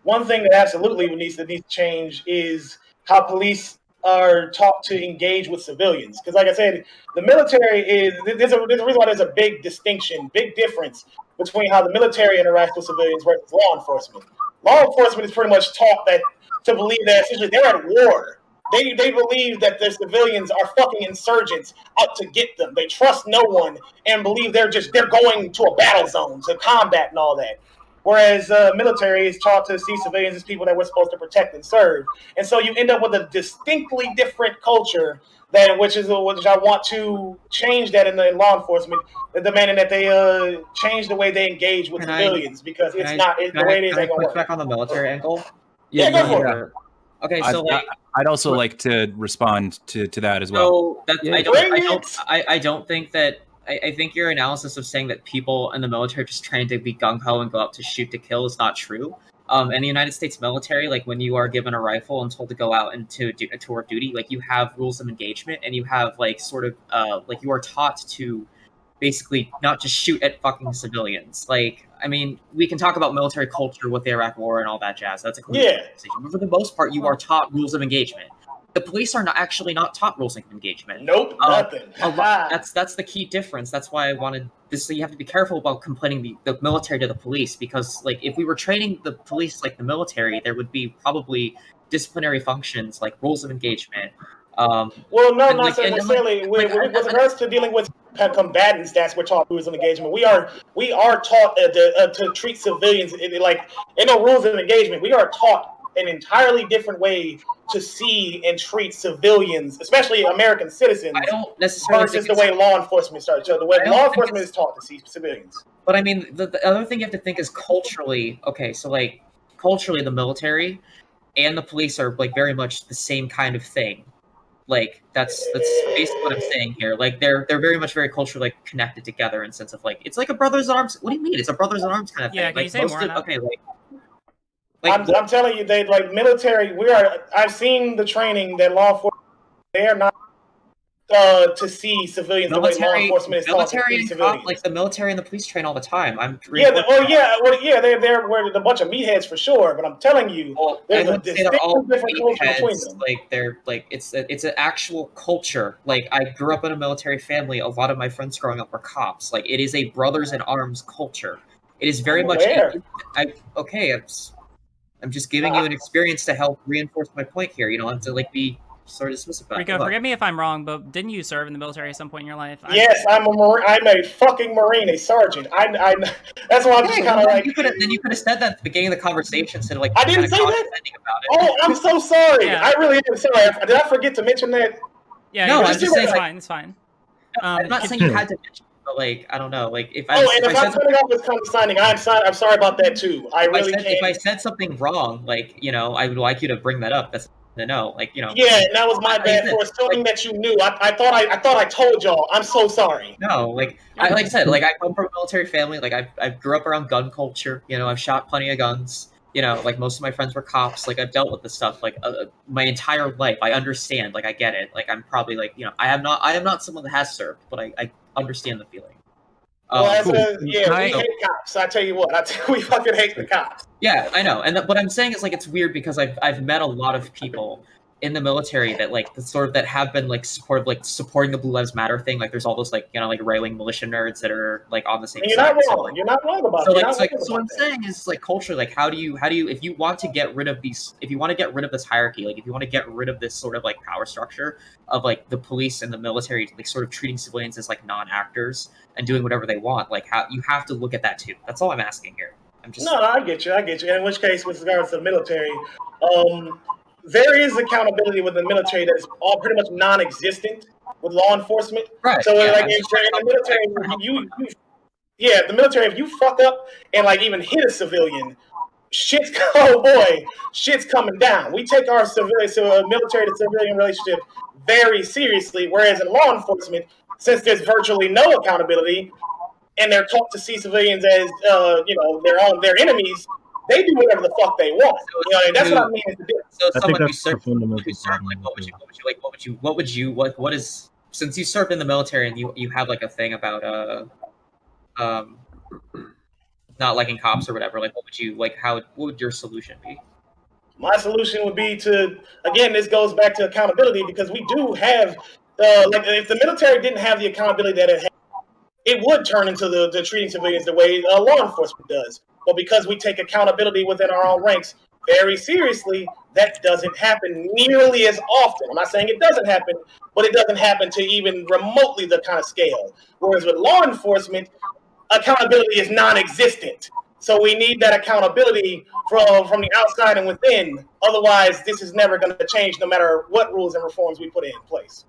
one thing that absolutely needs to change is how police are taught to engage with civilians. Because like I said, the military there's a reason why there's a big difference between how the military interacts with civilians versus law enforcement. Law enforcement is pretty much taught to believe that essentially they're at war. They believe that the civilians are fucking insurgents out to get them. They trust no one and believe they're going to a battle zone to combat and all that. Whereas military is taught to see civilians as people that we're supposed to protect and serve. And so you end up with a distinctly different culture which I want to change that in law enforcement, demanding that they change the way they engage with civilians because the way it is ain't gonna work. Back on the military angle? Yeah, go for it. Okay, so I'd also like to respond to that as well. So I don't think that. I think your analysis of saying that people in the military are just trying to be gung ho and go out to shoot to kill is not true. In the United States military, like when you are given a rifle and told to go out and to work duty, like you have rules of engagement and you have like sort of like you are taught to basically not just shoot at fucking civilians. Like, I mean, we can talk about military culture with the Iraq War and all that jazz. That's a conversation. But for the most part, you are taught rules of engagement. The police are not taught rules of engagement. Nope, nothing. That's the key difference. That's why I wanted this. So you have to be careful about complaining the military to the police, because like if we were training the police like the military, there would be probably disciplinary functions like rules of engagement. Well, no, not necessarily. With regards to dealing with combatants, that's we're taught rules of engagement. We are taught to treat civilians like in no rules of engagement. We are taught an entirely different way to see and treat civilians, especially American citizens, I don't necessarily versus the way law enforcement starts. So the way law enforcement is taught to see civilians. But I mean, the other thing you have to think is culturally. Okay, so like culturally, the military and the police are like very much the same kind of thing. Like that's basically what I'm saying here. Like they're very culturally like connected together in sense of like it's like a brothers in arms. What do you mean? It's a brothers in arms kind of thing. Yeah, can you say more? Okay, I'm telling you, they like military. I've seen the training that law enforcement. They are not to see civilians the way law enforcement is taught to see civilians. Like the military and the police train all the time. They're a bunch of meatheads for sure. But I'm telling you, there's a distinct different culture between them. Like they're like it's an actual culture. Like I grew up in a military family. A lot of my friends growing up were cops. Like it is a brothers in arms culture. It is very much. I'm just giving you an experience to help reinforce my point here. You don't have to like be sort of dismissive about it. Rico, forgive me if I'm wrong, but didn't you serve in the military at some point in your life? Yes, I'm a fucking Marine, a sergeant. That's why I'm just kind of like. You could have said that at the beginning of the conversation instead of like. I didn't say that. About it. Oh, I'm so sorry. Yeah. I really am sorry. Did I forget to mention that? Yeah, no, I'm just saying it's fine. It's fine. I'm not saying you had to mention. but like I don't know, like if I'm coming up with condescending, I'm sorry about that too. If I said something wrong, like I would like you to bring that up. That's no, like Yeah, and that was my bad for assuming that you knew. I thought I told y'all. I'm so sorry. No, like I said, like I come from a military family. Like I grew up around gun culture. I've shot plenty of guns. Like most of my friends were cops. Like I've dealt with this stuff like my entire life. I understand. Like I get it. Like I'm probably like I am not someone that has served, but I understand the feeling. Well, cool. We hate cops. I tell you what, we fucking hate the cops. Yeah, I know. And what I'm saying is like it's weird because I've met a lot of people in the military that like that have been like supporting the Blue Lives Matter thing. Like there's all those like right-wing militia nerds that are like on the same side. Not wrong. So, like, you're not wrong about it. So what I'm saying is like culture, like how do you if you want to get rid of this hierarchy, like if you want to get rid of this sort of like power structure of like the police and the military like sort of treating civilians as like non-actors and doing whatever they want, like how you have to look at that too. That's all I'm asking here. No, I get you. In which case, with regards to the military, there is accountability with the military that is all pretty much non-existent with law enforcement. Right. So, like, in the military, the military, if you fuck up and like even hit a civilian, shit's coming down. We take our military to civilian relationship very seriously. Whereas in law enforcement, since there's virtually no accountability, and they're taught to see civilians as their enemies, they do whatever the fuck they want. That's what I mean. So someone who served, like, what is, since you served in the military and you have like a thing about not liking cops or whatever, like what would your solution be? My solution would be to, again, this goes back to accountability, because we do have like if the military didn't have the accountability that it had, it would turn into the treating civilians the way law enforcement does. But because we take accountability within our own ranks very seriously, that doesn't happen nearly as often. I'm not saying it doesn't happen, but it doesn't happen to even remotely the kind of scale. Whereas with law enforcement, accountability is non-existent. So we need that accountability from the outside and within. Otherwise, this is never going to change no matter what rules and reforms we put in place.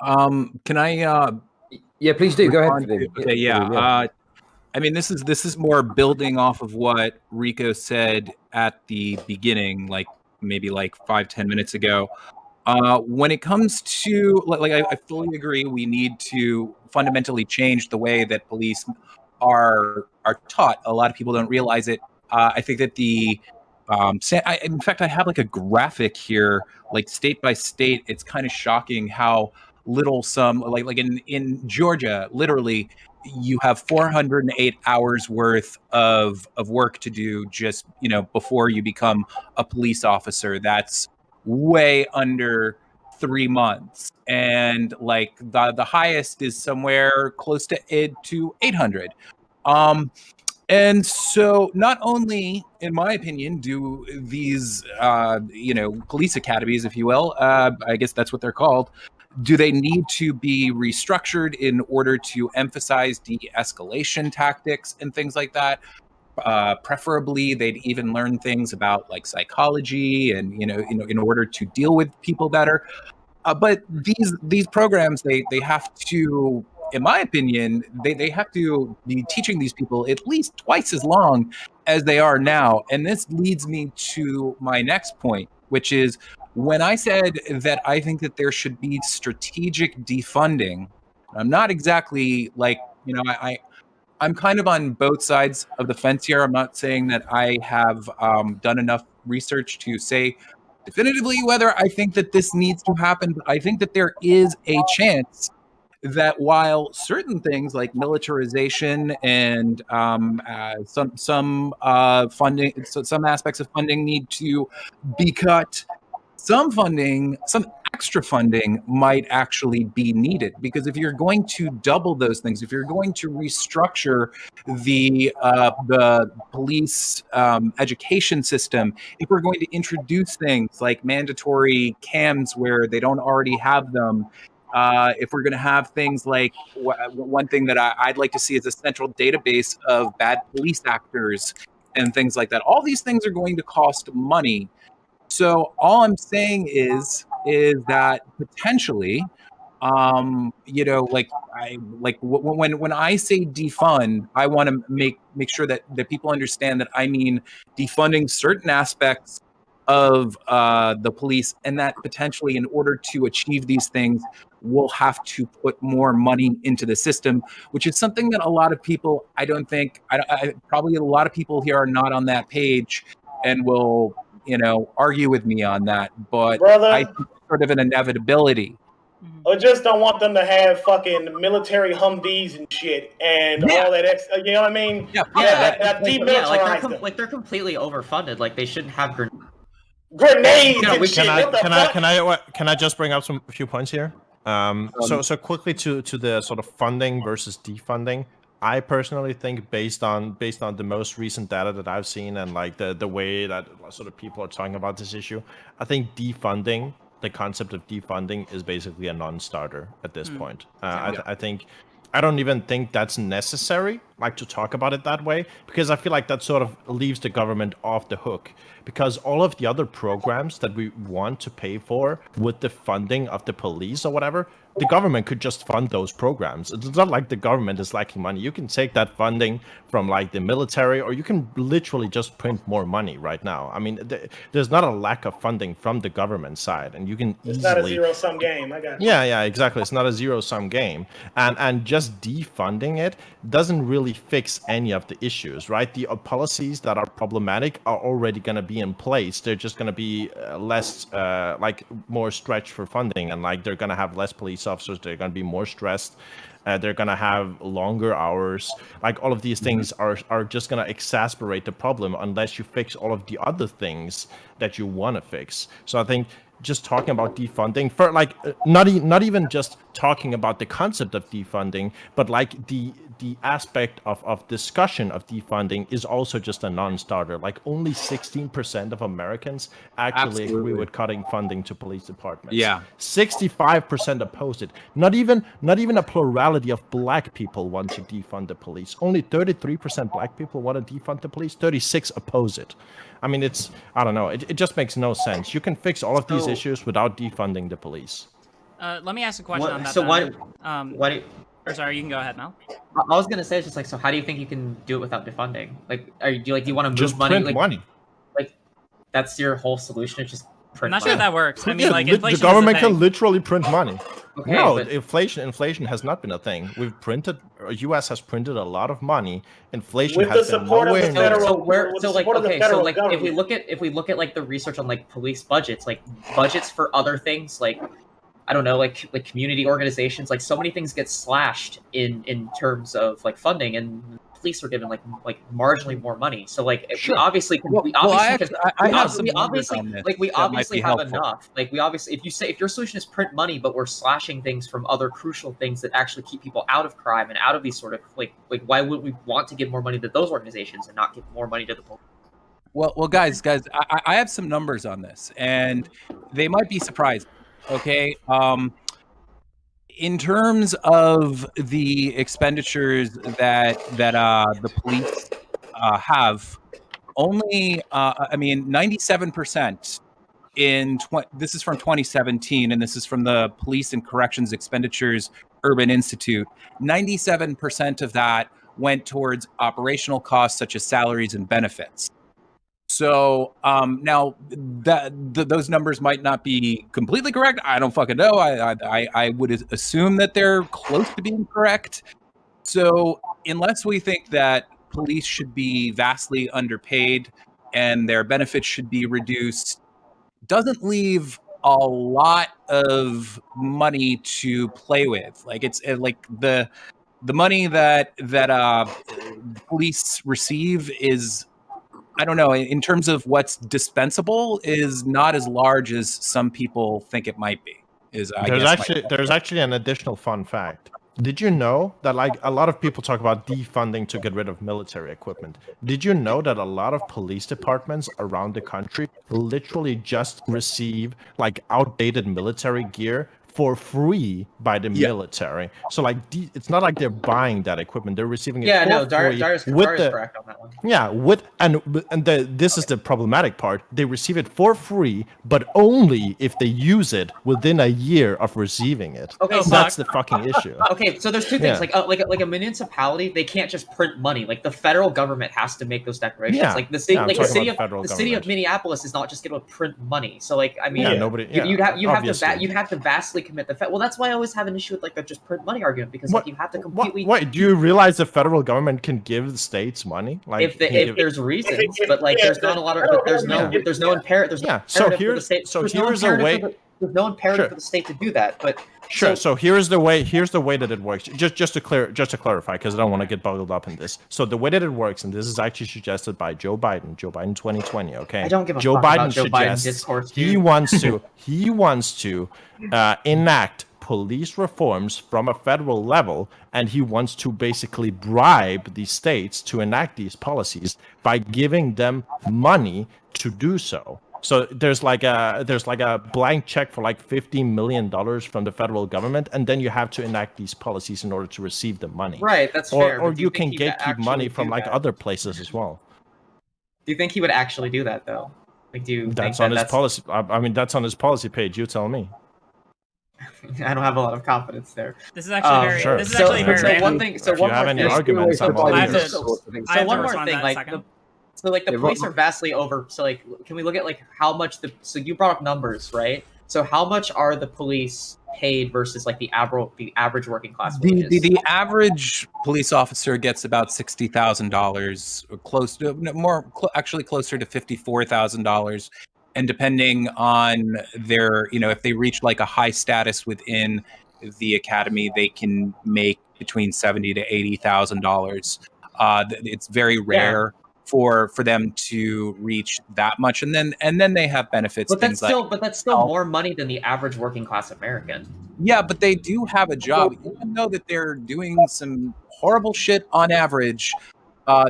Can I... Yeah, please do. Go ahead. Okay, yeah. I mean, this is more building off of what Rico said at the beginning, like maybe 5-10 minutes ago. When it comes to I fully agree, we need to fundamentally change the way that police are taught. A lot of people don't realize it. I think that in fact, I have like a graphic here, like state by state. It's kind of shocking how little some like in Georgia, literally you have 408 hours worth of work to do just before you become a police officer. That's way under 3 months, and like the highest is somewhere close to 800. And so not only, in my opinion, do these police academies, if you will, I guess that's what they're called, do they need to be restructured in order to emphasize de-escalation tactics and things like that? Preferably, they'd even learn things about like psychology and in order to deal with people better. But these programs, they have to, in my opinion, they have to be teaching these people at least twice as long as they are now. And this leads me to my next point, which is, when I said that I think that there should be strategic defunding, I'm not exactly like, I'm kind of on both sides of the fence here. I'm not saying that I have done enough research to say definitively whether I think that this needs to happen, but I think that there is a chance that while certain things like militarization and some funding, so some aspects of funding need to be cut, some extra funding might actually be needed, because if you're going to double those things, if you're going to restructure the police education system, if we're going to introduce things like mandatory cams where they don't already have them, if we're going to have things like one thing that I'd like to see is a central database of bad police actors and things like that. All these things are going to cost money. So all I'm saying is that potentially you know, like when I say defund, I want to make sure that people understand that I mean defunding certain aspects of the police, and that potentially in order to achieve these things, we'll have to put more money into the system, which is something that a lot of people, probably a lot of people here are not on that page and will, you know, argue with me on that. But Brother, I think it's sort of an inevitability. I just don't want them to have fucking military Humvees and shit and all that you know what I mean? Yeah, that demilitarized them. Like they're completely overfunded. Like they shouldn't have grenades Yeah, and shit. Can I just bring up a few points here? So quickly to the sort of funding versus defunding. I personally think based on the most recent data that I've seen and like the way that sort of people are talking about this issue, I think defunding, the concept of defunding, is basically a non-starter at this point. I don't even think that's necessary, like, to talk about it that way, because I feel like that sort of leaves the government off the hook. Because all of the other programs that we want to pay for with the funding of the police or whatever, the government could just fund those programs. It's not like the government is lacking money. You can take that funding from like the military, or you can literally just print more money right now. I mean, there's not a lack of funding from the government side, and you can It's easily... not a zero-sum game. I got you. Yeah, exactly. It's not a zero-sum game. And just defunding it doesn't really fix any of the issues, right? The policies that are problematic are already going to be in place. They're just going to be less, more stretched for funding, and like they're going to have less police officers. They're going to be more stressed. They're going to have longer hours. Like all of these things are just going to exacerbate the problem unless you fix all of the other things that you want to fix. So I think just talking about defunding, for like not even just talking about the concept of defunding, but like the aspect of discussion of defunding is also just a non-starter. Like only 16% of Americans actually agree with cutting funding to police departments. Yeah, 65% oppose it. Not even a plurality of black people want to defund the police. Only 33% black people want to defund the police. 36 oppose it. I mean, I don't know. It just makes no sense. You can fix all of these issues without defunding the police. Let me ask a question on that. So then. why? Or sorry, you can go ahead now. I was gonna say, it's just like, so how do you think you can do it without defunding? Like, do you want to move Just money? print money. Like, that's your whole solution? It's just print I'm not money? sure if that works. I mean, like, inflation the government is a thing. can literally print money. Okay, No, but inflation has not been a thing. U.S. has printed a lot of money. Inflation With has the been support of nowhere the near. federal- if government. we look at like the research on like police budgets, like budgets for other things, like I don't know, like community organizations, like so many things get slashed in terms of like funding, and police are given like marginally more money. So like Sure. we obviously have enough. Like we obviously, if your solution is print money, but we're slashing things from other crucial things that actually keep people out of crime and out of these sort of like why would we want to give more money to those organizations and not give more money to the police? Well, guys, I have some numbers on this, and they might be surprising. Okay, in terms of the expenditures that the police have, only 97% this is from 2017, and this is from the Police and Corrections Expenditures Urban Institute. 97% of that went towards operational costs such as salaries and benefits. So now those numbers might not be completely correct. I don't fucking know. I would assume that they're close to being correct. So unless we think that police should be vastly underpaid and their benefits should be reduced, doesn't leave a lot of money to play with. Like it's like the money that police receive is, I don't know, in terms of what's dispensable, is not as large as some people think it might be. There's actually an additional fun fact. Did you know that like a lot of people talk about defunding to get rid of military equipment? Did you know that a lot of police departments around the country literally just receive like outdated military gear for free by the military. So like it's not like they're buying that equipment; they're receiving it for free. Darius with the correct on that one. Yeah, this is the problematic part. They receive it for free, but only if they use it within a year of receiving it. Okay, so that's the fucking issue. Okay, so there's two things. Like a municipality, they can't just print money. Like the federal government has to make those declarations. Yeah. Like the city, Yeah, I'm like the talking city about of the city of government. Minneapolis is not just going to print money. So like I mean, nobody. you'd have obviously. to have to vastly commit the well, that's why I always have an issue with like the just print money argument because like you have to completely. Wait, do you realize the federal government can give the states money? Like if there's reasons, but like there's not a lot of but there's no imperative. So here's a way. There's no imperative for the state to do that, but. Sure. So here's the way that it works. Just to clarify, because I don't want to get boggled up in this. So the way that it works, and this is actually suggested by Joe Biden 2020. Okay. I don't give a Joe fuck Biden about Joe Biden's suggests discourse. he wants to enact police reforms from a federal level, and he wants to basically bribe the states to enact these policies by giving them money to do so. So there's like a blank check for like $50 million from the federal government, and then you have to enact these policies in order to receive the money. Right, that's fair. Or you can gatekeep money from like other places as well. Do you think he would actually do that though? Like, do you? That's on his policy. I mean, that's on his policy page. You tell me. I don't have a lot of confidence there. This is actually very. Sure. This is actually very. So one thing. So if one you have more any thing. arguments, I'm all I have ears. to- So one more respond thing, to that like second. the police are vastly over. So like, can we look at like how much so you brought up numbers, right? So how much are the police paid versus like the average working class wages? The average police officer gets about $60,000, close to actually closer to $54,000, and depending on their, if they reach like a high status within the academy, they can make between $70,000 to $80,000. It's very rare for them to reach that much, and then they have benefits. But that's still more money than the average working class American. Yeah, but they do have a job, even though that they're doing some horrible shit on average.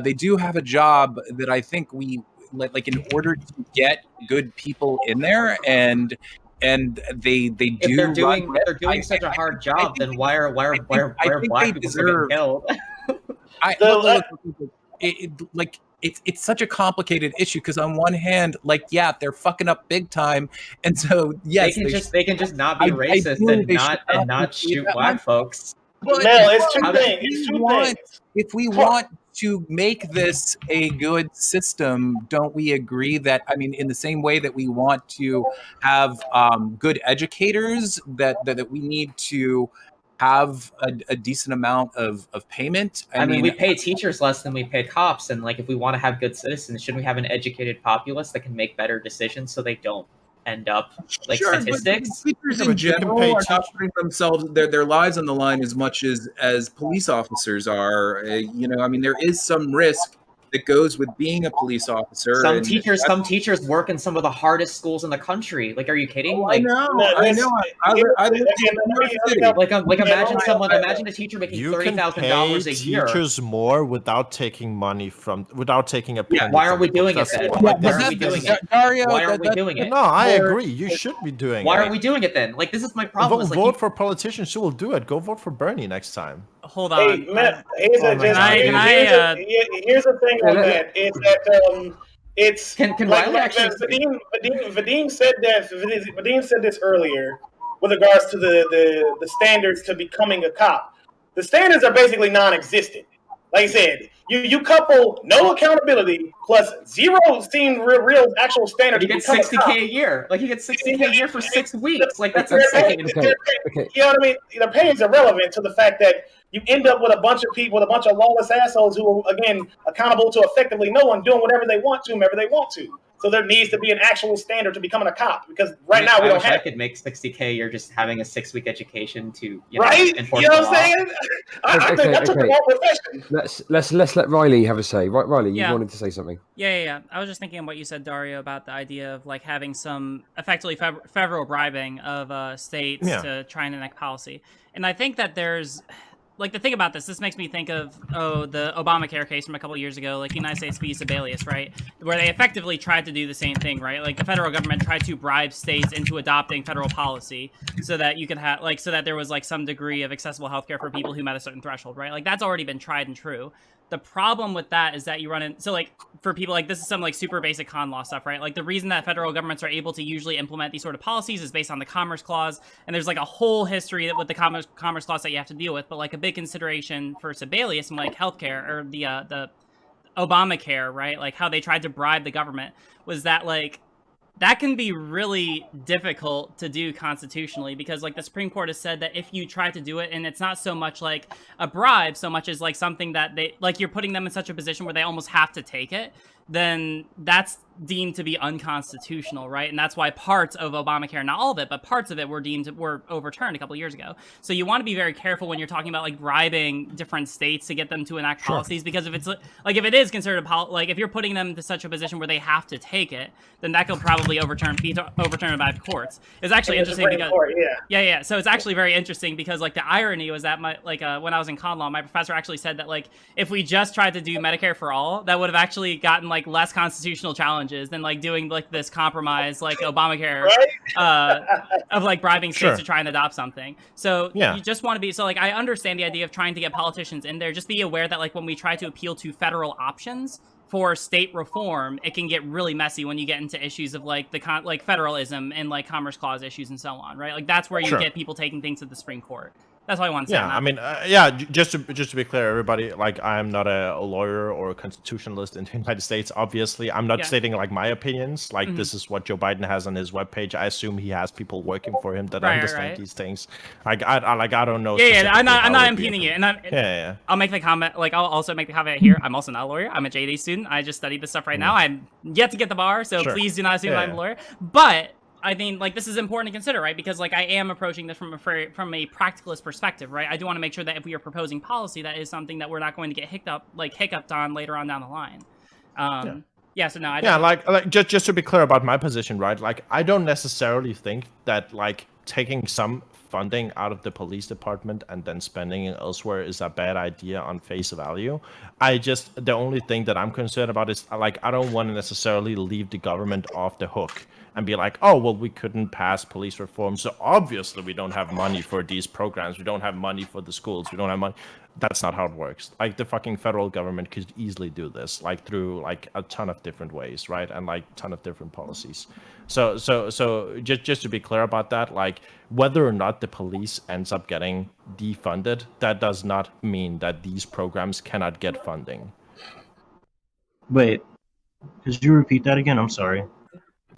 They do have a job that I think we like in order to get good people in there, and they do. If they're doing such a hard job, then why are black people getting killed? It's such a complicated issue because on one hand, they're fucking up big time, and so yes, they can just not be racist and not shoot black folks. No, it's two things. If we want to make this a good system, don't we agree that, I mean, in the same way that we want to have good educators, that we need to have a decent amount of payment? I mean, we pay teachers less than we pay cops, and like if we want to have good citizens, shouldn't we have an educated populace that can make better decisions so they don't end up like statistics? Teachers in general are not putting themselves their lives on the line as much as police officers are. I mean, there is some risk that goes with being a police officer. Some teachers work in some of the hardest schools in the country. Like, are you kidding? Like, I know. Imagine a teacher making $30,000 a year. Teachers more without taking money without taking a penny. Why are we doing it then? Why are we doing it? Why are we doing it? No, I agree. You should be doing it. Why are we doing it then? Like, this is my problem. Vote for politicians who will do it. Go vote for Bernie next time. Hold on. Here's the thing on that. Is that it's can Riley actually Vadim said that. Vadim said this earlier with regards to the standards to becoming a cop. The standards are basically non-existent. Like I said, you couple no accountability plus zero seeing real actual standards. He gets $60K a year. Like, he gets $60K a year for 6 weeks. Like, that's insane. Okay. You know what I mean? The pay is irrelevant to the fact that you end up with a bunch of people, with a bunch of lawless assholes who are, again, accountable to effectively no one, doing whatever they want to, whenever they want to. So there needs to be an actual standard to becoming a cop, because now we don't have. I could make $60K a year just having a 6-week education to You enforce know what the I'm saying? I think I took the wrong profession. Let's let Riley have a say. Right, Riley, you wanted to say something. Yeah. I was just thinking of what you said, Dario, about the idea of like having some effectively federal bribing of states to try and enact policy. And I think that there's like the thing about this makes me think of the Obamacare case from a couple years ago, like United States v. Sebelius, right, where they effectively tried to do the same thing, right? Like the federal government tried to bribe states into adopting federal policy so that you could have so that there was like some degree of accessible healthcare for people who met a certain threshold, right? Like that's already been tried and true. The problem with that is that you run in, so like for people like this is some like super basic con law stuff, right? Like the reason that federal governments are able to usually implement these sort of policies is based on the Commerce Clause, and there's like a whole history with the Commerce Clause that you have to deal with. But like a big consideration for Sebelius and like healthcare or the Obamacare, right? Like how they tried to bribe the government was that like that can be really difficult to do constitutionally because like the Supreme Court has said that if you try to do it and it's not so much like a bribe so much as like something that they like you're putting them in such a position where they almost have to take it, then that's deemed to be unconstitutional, right? And that's why parts of Obamacare, not all of it, but parts of it were overturned a couple of years ago. So you want to be very careful when you're talking about like bribing different states to get them to enact policies, because if it's like if it is considered like if you're putting them into such a position where they have to take it, then that could probably be overturned by the courts. It's actually interesting because yeah. So it's actually very interesting because like the irony was that my when I was in con law, my professor actually said that like if we just tried to do Medicare for all, that would have actually gotten like less constitutional challenges than like doing like this compromise like Obamacare of like bribing states to try and adopt something. So you just want to be like I understand the idea of trying to get politicians in there. Just be aware that like when we try to appeal to federal options for state reform, it can get really messy when you get into issues of like like federalism and like Commerce Clause issues and so on, right? Like that's where you get people taking things to the Supreme Court. That's why I want to say that. I mean, just to be clear, everybody, like I'm not a lawyer or a constitutionalist in the United States. Obviously, I'm not stating like my opinions. Like this is what Joe Biden has on his webpage. I assume he has people working for him that understand these things. Like I don't know. I'm not impugning it, and I'll make the comment. Like I'll also make the comment here. I'm also not a lawyer. I'm a JD student. I just studied this stuff right now. I'm yet to get the bar, so please do not assume I'm a lawyer. But I mean, like, this is important to consider, right? Because, like, I am approaching this from a practicalist perspective, right? I do want to make sure that if we are proposing policy, that is something that we're not going to get hiccuped on later on down the line. So no, like just to be clear about my position, right? Like, I don't necessarily think that like taking some funding out of the police department and then spending it elsewhere is a bad idea on face value. The only thing that I'm concerned about is like I don't want to necessarily leave the government off the hook and be like, oh, well, we couldn't pass police reform, so obviously we don't have money for these programs. We don't have money for the schools. We don't have money. That's not how it works. Like the fucking federal government could easily do this, like through like a ton of different ways, right? And like a ton of different policies. So just to be clear about that, like whether or not the police ends up getting defunded, that does not mean that these programs cannot get funding. Wait, could you repeat that again? I'm sorry.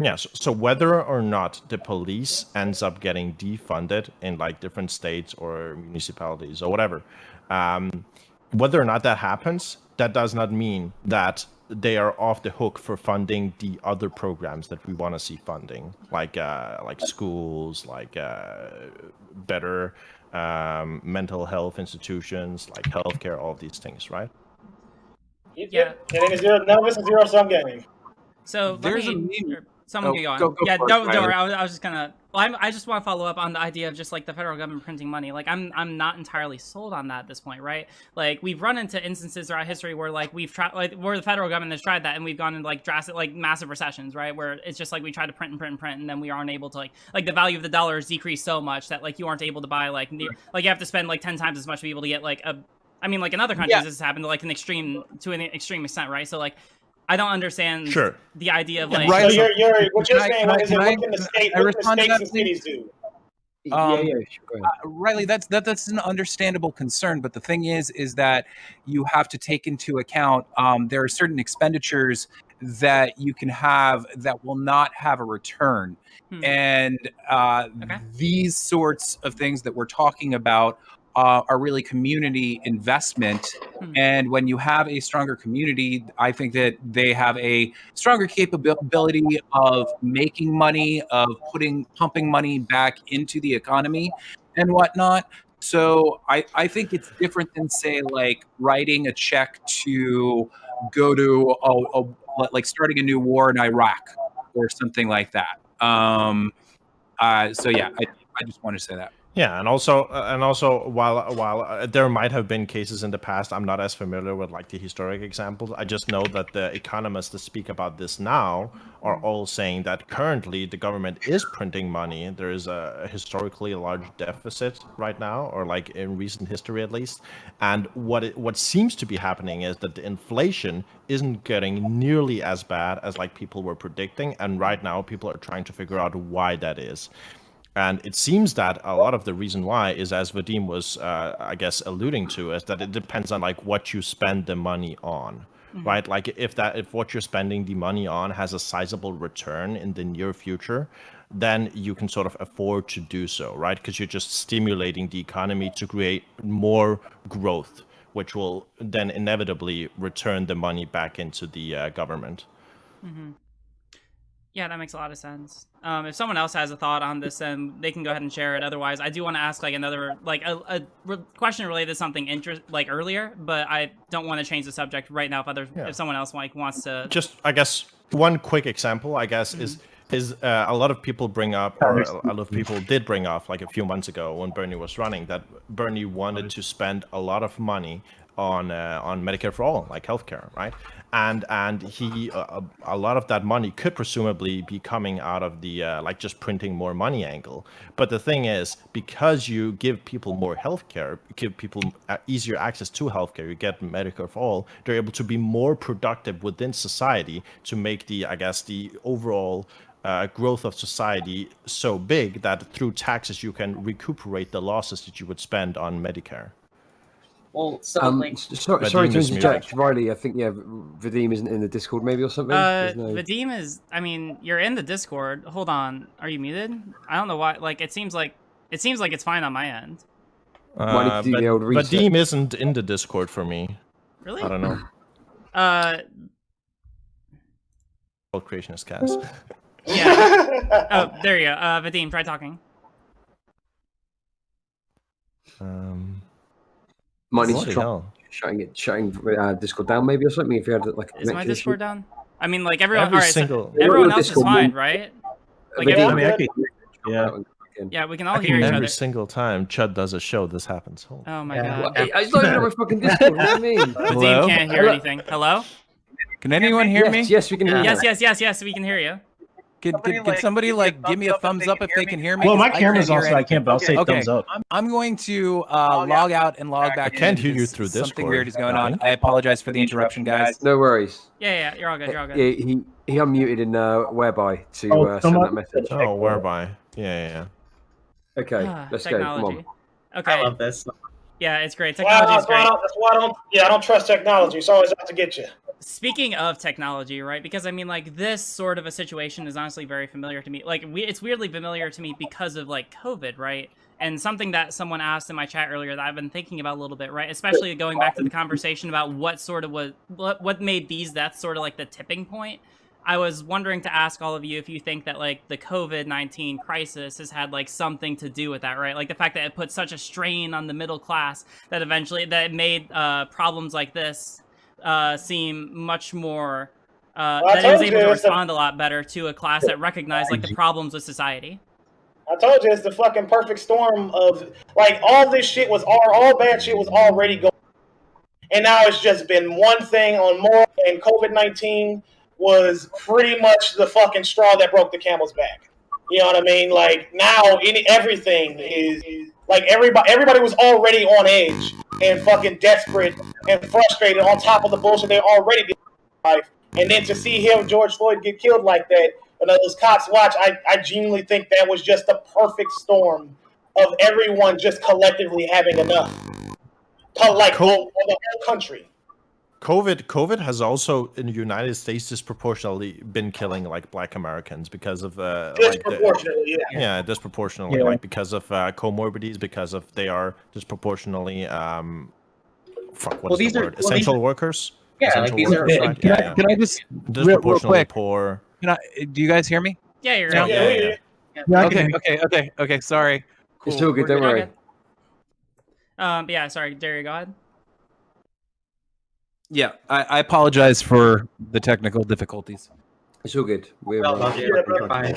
Yeah, so whether or not the police ends up getting defunded in like different states or municipalities or whatever, whether or not that happens, that does not mean that they are off the hook for funding the other programs that we want to see funding, like schools, like better mental health institutions, like healthcare, all of these things, right? Yeah. And it's a zero-sum game. So there's someone can go on. Don't worry. I was just gonna. Well, I just want to follow up on the idea of just like the federal government printing money. Like I'm not entirely sold on that at this point, right? Like we've run into instances throughout history where like we've tried, like where the federal government has tried that, and we've gone into like drastic, like massive recessions, right? Where it's just like we try to print, and then we aren't able to like the value of the dollar is decreased so much that like you aren't able to buy like you have to spend like 10 times as much to be able to get like a. I mean, like in other countries, this has happened to like an extreme extent, right? So like. I don't understand the idea of like. Right. So what you're saying is what can the states and cities do? Riley, that's an understandable concern, but the thing is that you have to take into account there are certain expenditures that you can have that will not have a return, and these sorts of things that we're talking about are really community investment. And when you have a stronger community, I think that they have a stronger capability of making money, of pumping money back into the economy and whatnot. So I think it's different than, say, like writing a check to go to like starting a new war in Iraq or something like that. So yeah, I just want to say that. Yeah, and also, while there might have been cases in the past, I'm not as familiar with like the historic examples. I just know that the economists that speak about this now are all saying that currently the government is printing money. There is a historically large deficit right now, or like in recent history at least. And what seems to be happening is that the inflation isn't getting nearly as bad as like people were predicting. And right now, people are trying to figure out why that is. And it seems that a lot of the reason why is, as Vadim was, I guess, alluding to, is that it depends on like what you spend the money on, right? Like if what you're spending the money on has a sizable return in the near future, then you can sort of afford to do so, right? Because you're just stimulating the economy to create more growth, which will then inevitably return the money back into the government. Yeah, that makes a lot of sense. If someone else has a thought on this, then they can go ahead and share it. Otherwise, I do want to ask like another a question related to something earlier, but I don't want to change the subject right now. If someone else wants to, just I guess one quick example, I guess, is a lot of people bring up, or a lot of people did bring up, like a few months ago when Bernie was running, that Bernie wanted to spend a lot of money on Medicare for all, like healthcare, right? And he a lot of that money could presumably be coming out of the like just printing more money angle. But the thing is, because you give people more healthcare, give people easier access to healthcare, you get Medicare for all, they're able to be more productive within society to make the overall growth of society so big that through taxes you can recuperate the losses that you would spend on Medicare. Well, so like, sorry to interject, Riley. I think Vadim isn't in the Discord, maybe, or something. Vadim is. I mean, you're in the Discord. Hold on, are you muted? I don't know why. Like, it seems like it's fine on my end. Vadim isn't in the Discord for me. Really? I don't know. Creationist cast. Yeah. Oh, there you go. Vadim, try talking. Might need to try shutting Discord down, maybe, or something. If you had like, is my Discord down? I mean, like everyone. Everyone else is fine, right? Like yeah, we can all hear each other. Every single time Chud does a show, this happens. Oh my god! It's not even on my fucking Discord. What do you mean? Vadim can't hear anything. Hello? Can anyone hear me? Yes, we can hear you. Yes, we can hear you. Can somebody like give me a thumbs up if they can hear me? Well, my camera's also. I can't. But I'll say thumbs up. I'm going to log out and log back. I can't hear you through Discord. Something weird is going on. I apologize for the interruption, guys. No worries. Yeah, you're all good. Yeah, he unmuted in Whereby to send that message. Oh, Whereby. Yeah. Okay, let's go. Come on. Okay. I love this. Yeah, it's great. Technology is great. That's why I don't trust technology. It's always out to get you. Speaking of technology, right? Because I mean, like, this sort of a situation is honestly very familiar to me. Like, it's weirdly familiar to me because of like COVID, right? And something that someone asked in my chat earlier that I've been thinking about a little bit, right? Especially going back to the conversation about what made these deaths sort of like the tipping point. I was wondering to ask all of you if you think that like the COVID-19 crisis has had like something to do with that, right? Like the fact that it put such a strain on the middle class that eventually that made problems like this seem much more that it was able to respond a lot better to a class that recognized like the problems with society. I told you it's the fucking perfect storm of like all this shit was all bad shit was already going, and now it's just been one thing on more, and COVID-19 was pretty much the fucking straw that broke the camel's back. You know what I mean? Like now everything is like everybody was already on edge and fucking desperate and frustrated on top of the bullshit they already did in life. And then to see George Floyd get killed like that, and those cops watch, I genuinely think that was just the perfect storm of everyone just collectively having enough. Like the whole country. COVID has also in the United States disproportionately been killing like Black Americans because of disproportionately, disproportionately, like because of comorbidities, because of they are disproportionately essential workers. Yeah, essential like these workers, are. right? Can I just disproportionately real quick, poor? Do you guys hear me? Yeah, you're right. Yeah. Okay. Sorry. Cool. It's all good. Don't worry. Yeah. Sorry, Dario, go ahead. Yeah, I apologize for the technical difficulties. It's all good. We're fine.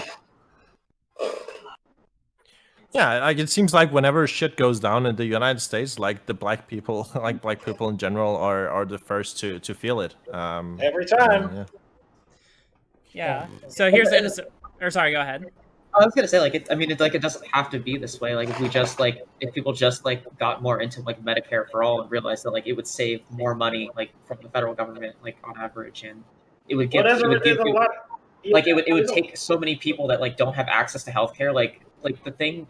Yeah, like it seems like whenever shit goes down in the United States, like the black people, like black people in general, are the first to feel it. Every time. Yeah. Yeah. So here's the. Or sorry, go ahead. I was gonna say like it. I mean, it doesn't have to be this way. Like if we just if people just got more into like Medicare for all and realized that like it would save more money like from the federal government like on average, and it would give Well, there's a lot. like it would take so many people that like don't have access to healthcare. Like the thing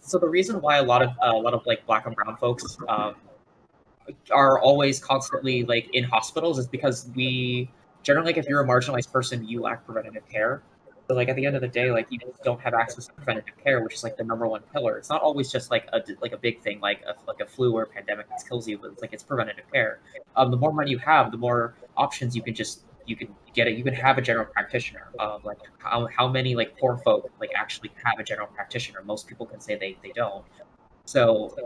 so the reason why a lot of like black and brown folks are always constantly like in hospitals is because we generally like if you're a marginalized person, you lack preventative care. So like at the end of the day, like you just don't have access to preventative care, which is like the number one pillar. It's not always just like a big thing like a flu or a pandemic that kills you, but it's preventative care. The more money you have, the more options you can get it. You can have a general practitioner. Like how many like poor folk like actually have a general practitioner? Most people can say they don't. So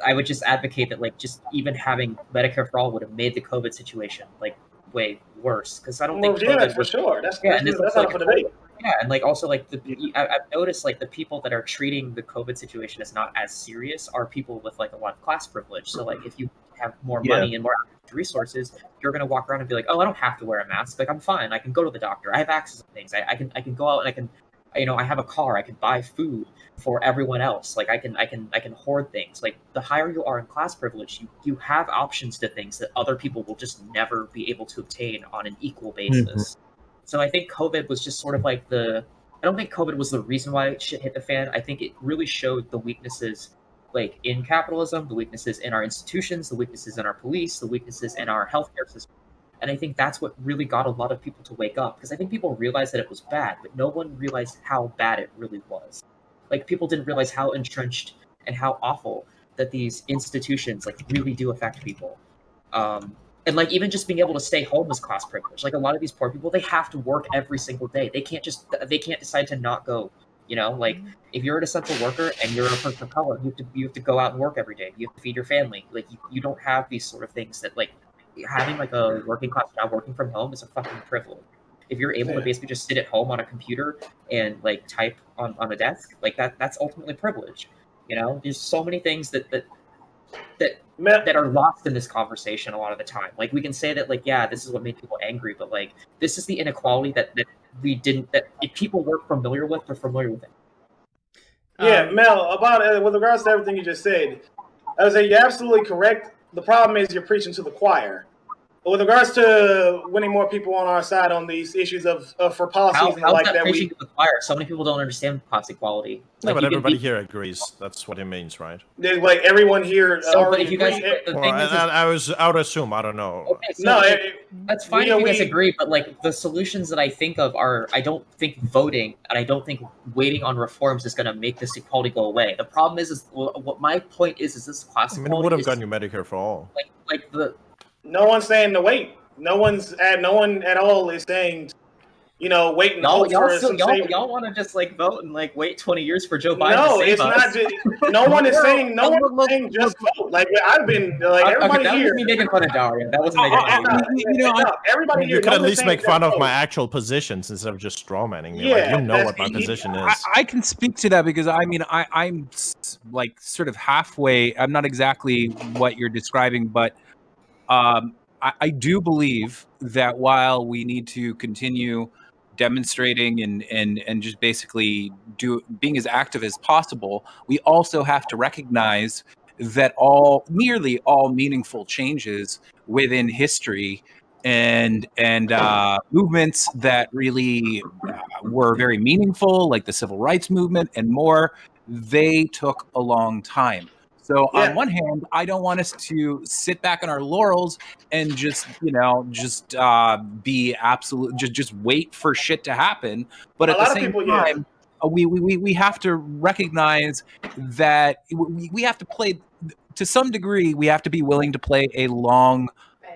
I would just advocate that like just even having Medicare for all would have made the COVID situation like way worse because I don't think yeah, for sure. That's not for debate. Yeah, and like also like I've noticed like the people that are treating the COVID situation as not as serious are people with like a lot of class privilege. So like if you have more money and more resources, you're gonna walk around and be like, oh, I don't have to wear a mask. Like I'm fine. I can go to the doctor. I have access to things. I can go out and I can, I have a car. I can buy food for everyone else. Like I can hoard things. Like the higher you are in class privilege, you have options to things that other people will just never be able to obtain on an equal basis. Mm-hmm. So I think COVID was just sort of like I don't think COVID was the reason why shit hit the fan. I think it really showed the weaknesses like in capitalism, the weaknesses in our institutions, the weaknesses in our police, the weaknesses in our healthcare system. And I think that's what really got a lot of people to wake up because I think people realized that it was bad, but no one realized how bad it really was. Like people didn't realize how entrenched and how awful that these institutions like really do affect people. And like even just being able to stay home is class privilege. Like a lot of these poor people, they have to work every single day. They can't decide to not go. Like if you're an essential worker and you're a person of color, you have to go out and work every day. You have to feed your family. Like you don't have these sort of things that like having like a working class job working from home is a fucking privilege. If you're able to basically just sit at home on a computer and like type on a desk, like that's ultimately privilege. There's so many things that are lost in this conversation a lot of the time. Like we can say that like, yeah, this is what made people angry, but like this is the inequality that if people weren't familiar with, they're familiar with it. Yeah, Mel, about with regards to everything you just said, I would say you're absolutely correct. The problem is you're preaching to the choir. But with regards to winning more people on our side on these issues of for policies and like that, preaching to the choir? So many people don't understand class equality. No, but everybody here agrees. That's what it means, right? Like everyone here. But if you guys, I would assume. I don't know. Okay, so that's fine if you guys agree. But like the solutions that I think of are, I don't think voting and I don't think waiting on reforms is going to make this equality go away. The problem is what my point is this class. I mean, it would have gotten you Medicare for all. No one's saying to wait. No one at all is saying, wait and hope for some savings. Y'all want to just like vote and like wait 20 years for Joe Biden to save us. Not just, no one is saying saying just vote. Like I've been like everybody that here. That was me making fun of Dario. That wasn't making fun of everybody here. You could at least make fun of my actual positions instead of just strawmanning me. Yeah, like, you know what my position is. I can speak to that because I'm like sort of halfway. I'm not exactly what you're describing, but I do believe that while we need to continue demonstrating and just basically being as active as possible, we also have to recognize that nearly all meaningful changes within history and movements that really were very meaningful, like the civil rights movement and more, they took a long time. So on one hand, I don't want us to sit back on our laurels and just be absolute, just wait for shit to happen. But at the same time, we have to recognize that we have to play, to some degree, we have to be willing to play a long,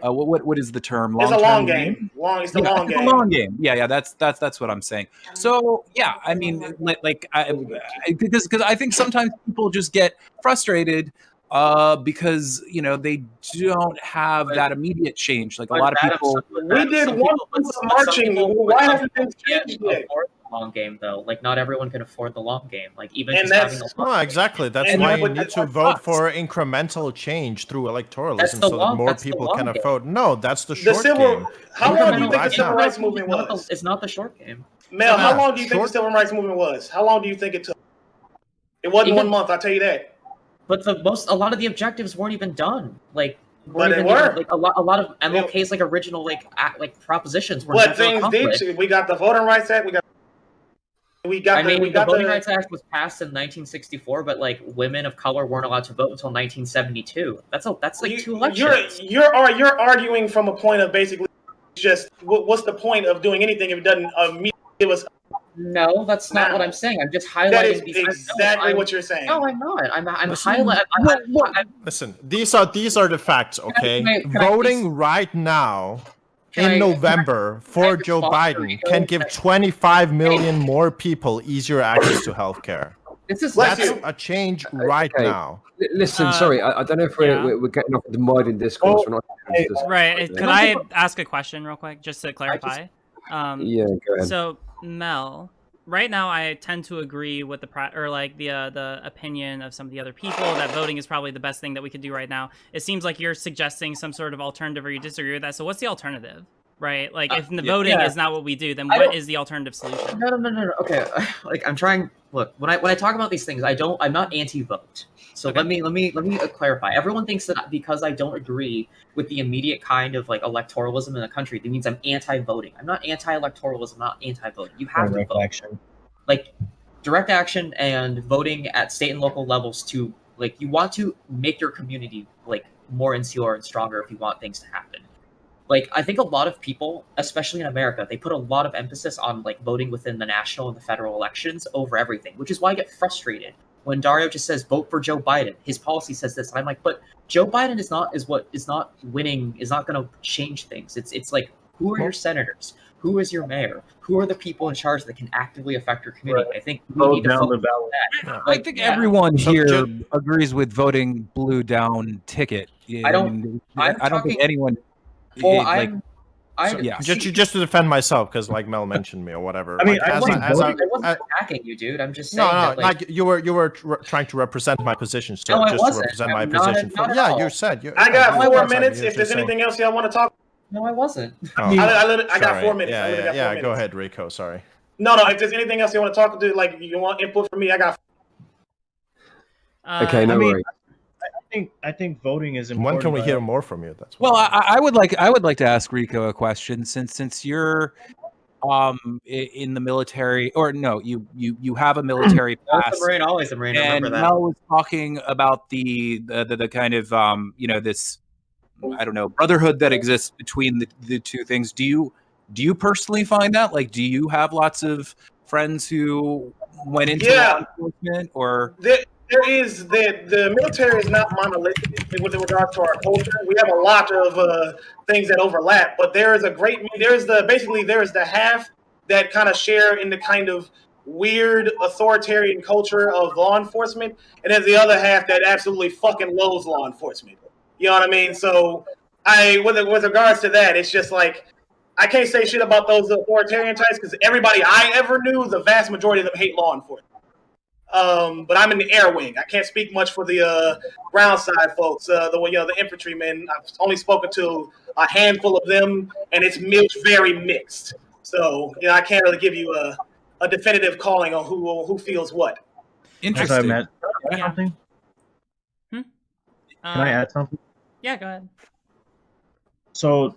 what is the term? It's a long game. It's a long game. A long game. Yeah. That's what I'm saying. So yeah, I mean, because I think sometimes people just get frustrated because they don't have that immediate change. Like a lot of people. We did one marching. Why hasn't it changed yet? long game though. Like not everyone can afford the long game. Like even And just having that's- the long No, exactly. That's And why but you need that's to what vote sucks. for incremental change through electoralism That's the so that long- more that's the people long can game. afford. No, that's the The short civil. game. How long do you think Right the civil now. rights movement It's not was? it's not the short game. Mel, how Yeah, long do you think the short- civil rights movement was? How long do you think it took? It wasn't Even- 1 month, I'll tell you that. But a lot of the objectives weren't even done. Like But they even, were. like a lot of MLK's like original like propositions were But never things accomplished. did. We got the Voting Rights Act. The Voting Rights Act was passed in 1964, but like women of color weren't allowed to vote until 1972. That's like 2 elections. You're arguing from a point of basically just what's the point of doing anything if it doesn't immediately give us. No, that's not what I'm saying. I'm just highlighting. That is these- exactly what you're saying. No, I'm not. I'm Listen, highlighting. Listen, these are the facts, okay? can I Voting please- right now Can in I- November for can I Joe respond to Biden Rico? can give 25 million more people easier access to healthcare. This is Bless That's you. a change right Okay. now. Listen, sorry, I don't know if we're getting off the divided discourse. We're not Right. Could I ask a question real quick, just to clarify? Yeah, go ahead. So Mel, right now I tend to agree with the opinion of some of the other people that voting is probably the best thing that we could do right now. It seems like you're suggesting some sort of alternative, or you disagree with that. So what's the alternative? Right? Like if the voting is not what we do, then what is the alternative solution? No. Okay, like I'm trying. Look, when I talk about these things, I'm not anti-vote. So Okay. let me clarify. Everyone thinks that because I don't agree with the immediate kind of like electoralism in the country, that means I'm anti-voting. I'm not anti-electoralism. I'm not anti-voting. You have to vote. Action. Like direct action and voting at state and local levels to like you want to make your community like more insular and stronger if you want things to happen. Like I think a lot of people, especially in America, they put a lot of emphasis on like voting within the national and the federal elections over everything, which is why I get frustrated when Dario just says vote for Joe Biden. His policy says this, and I'm like, but Joe Biden is not winning, is not going to change things. It's like who are your senators? Who is your mayor? Who are the people in charge that can actively affect your community? I think we Vote need to down the focus on ballot. that. I think everyone So here Joe- agrees with voting blue down ticket. I don't- And I'm I don't think talking- anyone. Well, like, yeah. Just to defend myself, because like Mel mentioned me or whatever. I mean, like, I as wasn't as I wasn't attacking you, dude. I'm just saying no, that like, you were trying to represent my position, so No, I just wasn't. to represent my I'm not- position. not at Yeah, all. you said. You, I got you 4 said minutes. you were If there's just saying- anything else y'all want to talk, no, I wasn't. I mean, I got Sorry. 4 minutes. I literally got 4 Yeah, minutes. go ahead, Rico. Sorry. No. If there's anything else you want to talk to, like you want input from me, I got. Okay, no I mean, worries. I think voting is important. When can we but- hear more from you? That's Well, I would like to ask Rico a question since you're in the military, or no, you have a military past. Always a Marine. I And remember that. Mel was talking about the kind of this, I don't know, brotherhood that exists between the two things. Do you personally find that? Like, do you have lots of friends who went into law enforcement, or There is the military is not monolithic with regard to our culture. We have a lot of things that overlap, but there is the half that kind of share in the kind of weird authoritarian culture of law enforcement, and there's the other half that absolutely fucking loathes law enforcement. You know what I mean? So with regards to that, it's just like I can't say shit about those authoritarian types because everybody I ever knew, the vast majority of them hate law enforcement. But I'm in the air wing. I can't speak much for the ground side folks. The infantrymen. I've only spoken to a handful of them, and it's very mixed. So I can't really give you a definitive calling on who feels what. interesting? Sorry, Matt. Can I add Yeah. something? Hmm? Can I add something? Yeah, go ahead. So,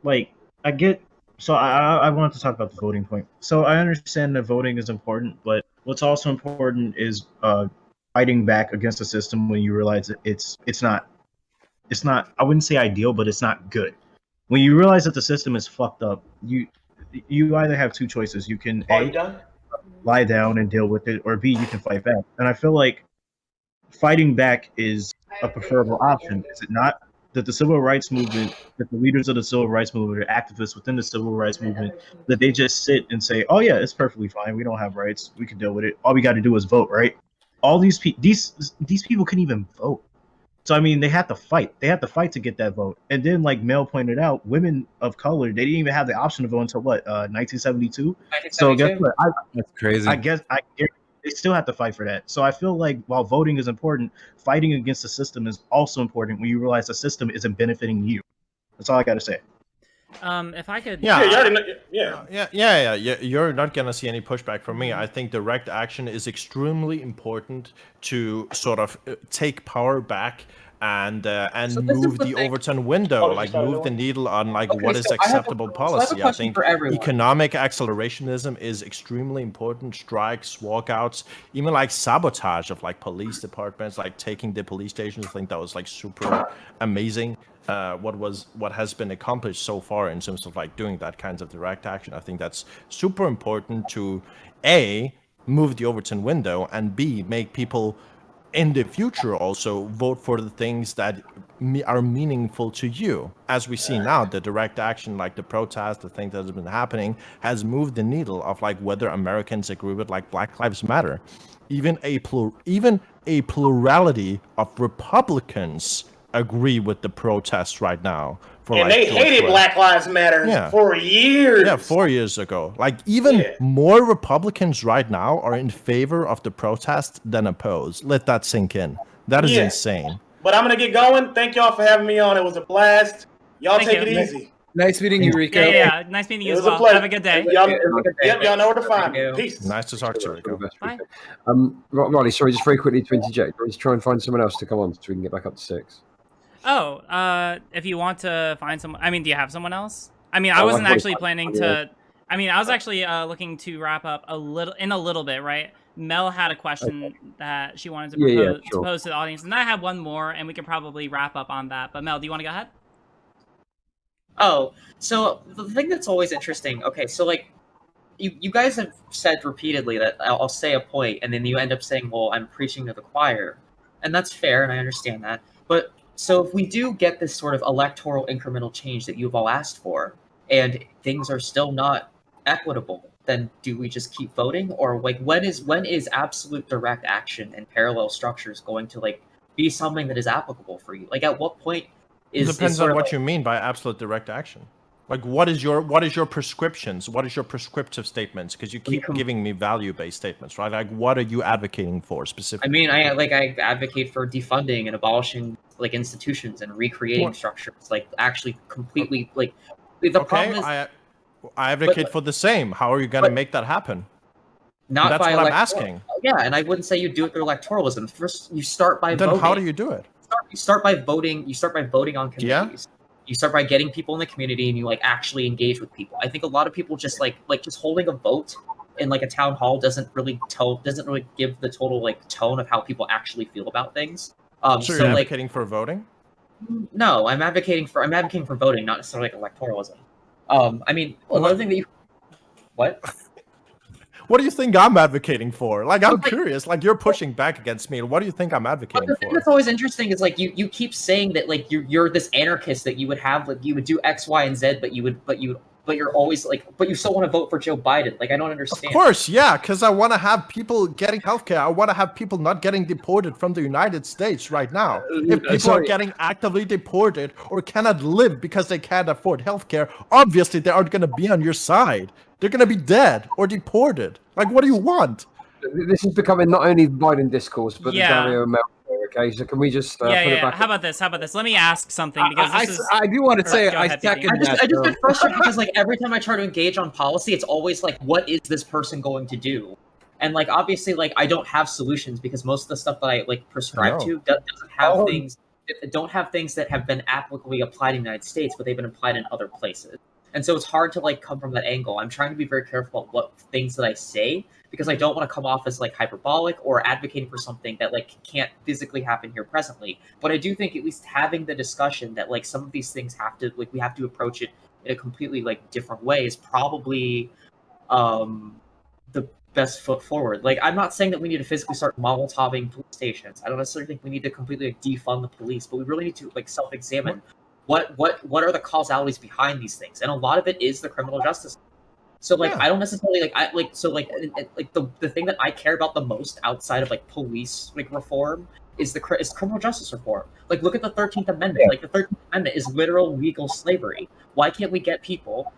like, I wanted to talk about the voting point. So I understand that voting is important, but what's also important is fighting back against the system when you realize that it's not, I wouldn't say ideal, but it's not good. When you realize that the system is fucked up, you either have two choices. You can A, lie down and deal with it, or B, you can fight back. And I feel like fighting back is a preferable option, is it not? That the civil rights movement, that the leaders of the civil rights movement or activists within the civil rights movement, that they just sit and say, oh yeah, it's perfectly fine. We don't have rights. We can deal with it. All we got to do is vote, right? All these people couldn't even vote. So I mean, they had to fight. They had to fight to get that vote. And then, like Mel pointed out, women of color, they didn't even have the option to vote until what, 1972. So guess what? That's crazy. I guess they still have to fight for that. So I feel like while voting is important, fighting against the system is also important when you realize the system isn't benefiting you. That's all I got to say. If I could, Yeah, you already know, Yeah. You're not gonna see any pushback from me. I think direct action is extremely important to sort of take power back and So this move is the the thing. Overton window, Oh, you like started move the on? needle on like Okay, what is so I have a- acceptable so I have a policy. I question think for everyone. economic accelerationism is extremely important. Strikes, walkouts, even like sabotage of like police departments, like taking the police stations. I think that was like super amazing. What has been accomplished so far in terms of like doing that kinds of direct action. I think that's super important to A, move the Overton window, and B, make people in the future also vote for the things that are meaningful to you. As we see now, the direct action, like the protest, the thing that has been happening, has moved the needle of like whether Americans agree with like Black Lives Matter. Even a plurality of Republicans agree with the protests right now. For And like they George hated Floyd. Black Lives Matter Yeah. for years. Yeah, 4 years ago. Like even Yeah. more Republicans right now are in favor of the protest than opposed. Let that sink in. That is Yeah. insane. But I'm gonna get going. Thank y'all for having me on. It was a blast. Y'all Thank take you. it easy. Nice meeting you, Rico. yeah. Nice meeting you It as was a well. pleasure. Have a good day. Y'all, Good day. yep, y'all know where to find me. Thank you. Peace. Nice to talk to you, All the Rico. best, Bye. Rico. Riley, sorry, just very quickly to interject. Let's try and find someone else to come on so we can get back up to 6. Oh, if you want to find someone, I mean, do you have someone else? I mean, I Oh, wasn't I've got actually someone. planning to. I mean, I was actually looking to wrap up a little bit, right? Mel had a question that she wanted to Yeah, propose, sure. to pose to the audience, and I have one more, and we can probably wrap up on that. But Mel, do you want to go ahead? Oh, so the thing that's always interesting. Okay, so like, you guys have said repeatedly that I'll say a point, and then you end up saying, "Well, I'm preaching to the choir," and that's fair, and I understand that. But so if we do get this sort of electoral incremental change that you've all asked for, and things are still not equitable, then do we just keep voting, or like when is absolute direct action and parallel structures going to like be something that is applicable for you? Like at what point It depends sort on of what like- you mean by absolute direct action. Like what is your prescriptions? What is your prescriptive statements? Because you keep giving me value-based statements, right? Like what are you advocating for specifically? I mean, I advocate for defunding and abolishing like institutions and recreating What? structures, like actually completely like the problem is I advocate for the same. How are you going to make that happen? not That's by what I'm electoral- asking. Yeah, and I wouldn't say you do it through electoralism. First, you start by Then voting. how do you do it? You start by voting. You start by voting on Yeah. committees. You start by getting people in the community, and you like actually engage with people. I think a lot of people just like just holding a vote in like a town hall doesn't really give the total like tone of how people actually feel about things. So So you're like advocating for voting? no, I'm advocating for voting, not necessarily like electoralism. I mean, another thing that you what? What do you think I'm advocating for? Like, I'm Like- curious. Like, you're pushing back against me. What do you think I'm But advocating the thing for? that's always interesting is like you keep saying that like you're this anarchist that you would have like you would do X, Y, and Z, but you're always like but you still want to vote for Joe Biden. Like I don't Of understand. course, yeah, because I want to have people getting healthcare. I want to have people not getting deported from the United States right now. If people are sorry. getting actively deported or cannot live because they can't afford healthcare, obviously they aren't going to be on your side. They're going to be dead or deported. Like, what do you want? This is becoming not only Biden discourse, but Yeah. the Dario and Mel. Okay, so can we just put it back? How about this? Let me ask something because I do want to say Go I ahead, second BD. that. I just get frustrated because like every time I try to engage on policy, it's always like, what is this person going to do? And like obviously, like I don't have solutions because most of the stuff that I like prescribe No. to doesn't have things don't have things that have been applicably applied in the United States, but they've been applied in other places. And so it's hard to like come from that angle. I'm trying to be very careful about what things that I say because I don't want to come off as like hyperbolic or advocating for something that like can't physically happen here presently. But I do think at least having the discussion that like some of these things have to like we have to approach it in a completely like different way is probably the best foot forward. Like I'm not saying that we need to physically start Molotoving police stations. I don't necessarily think we need to completely like, defund the police, but we really need to like self-examine what are the causalities behind these things, and a lot of it is the criminal justice. So like I don't necessarily the thing that I care about the most outside of like police like reform is criminal justice reform. Like, look at the 13th Amendment. Like, the 13th Amendment is literal legal slavery. Why can't we get people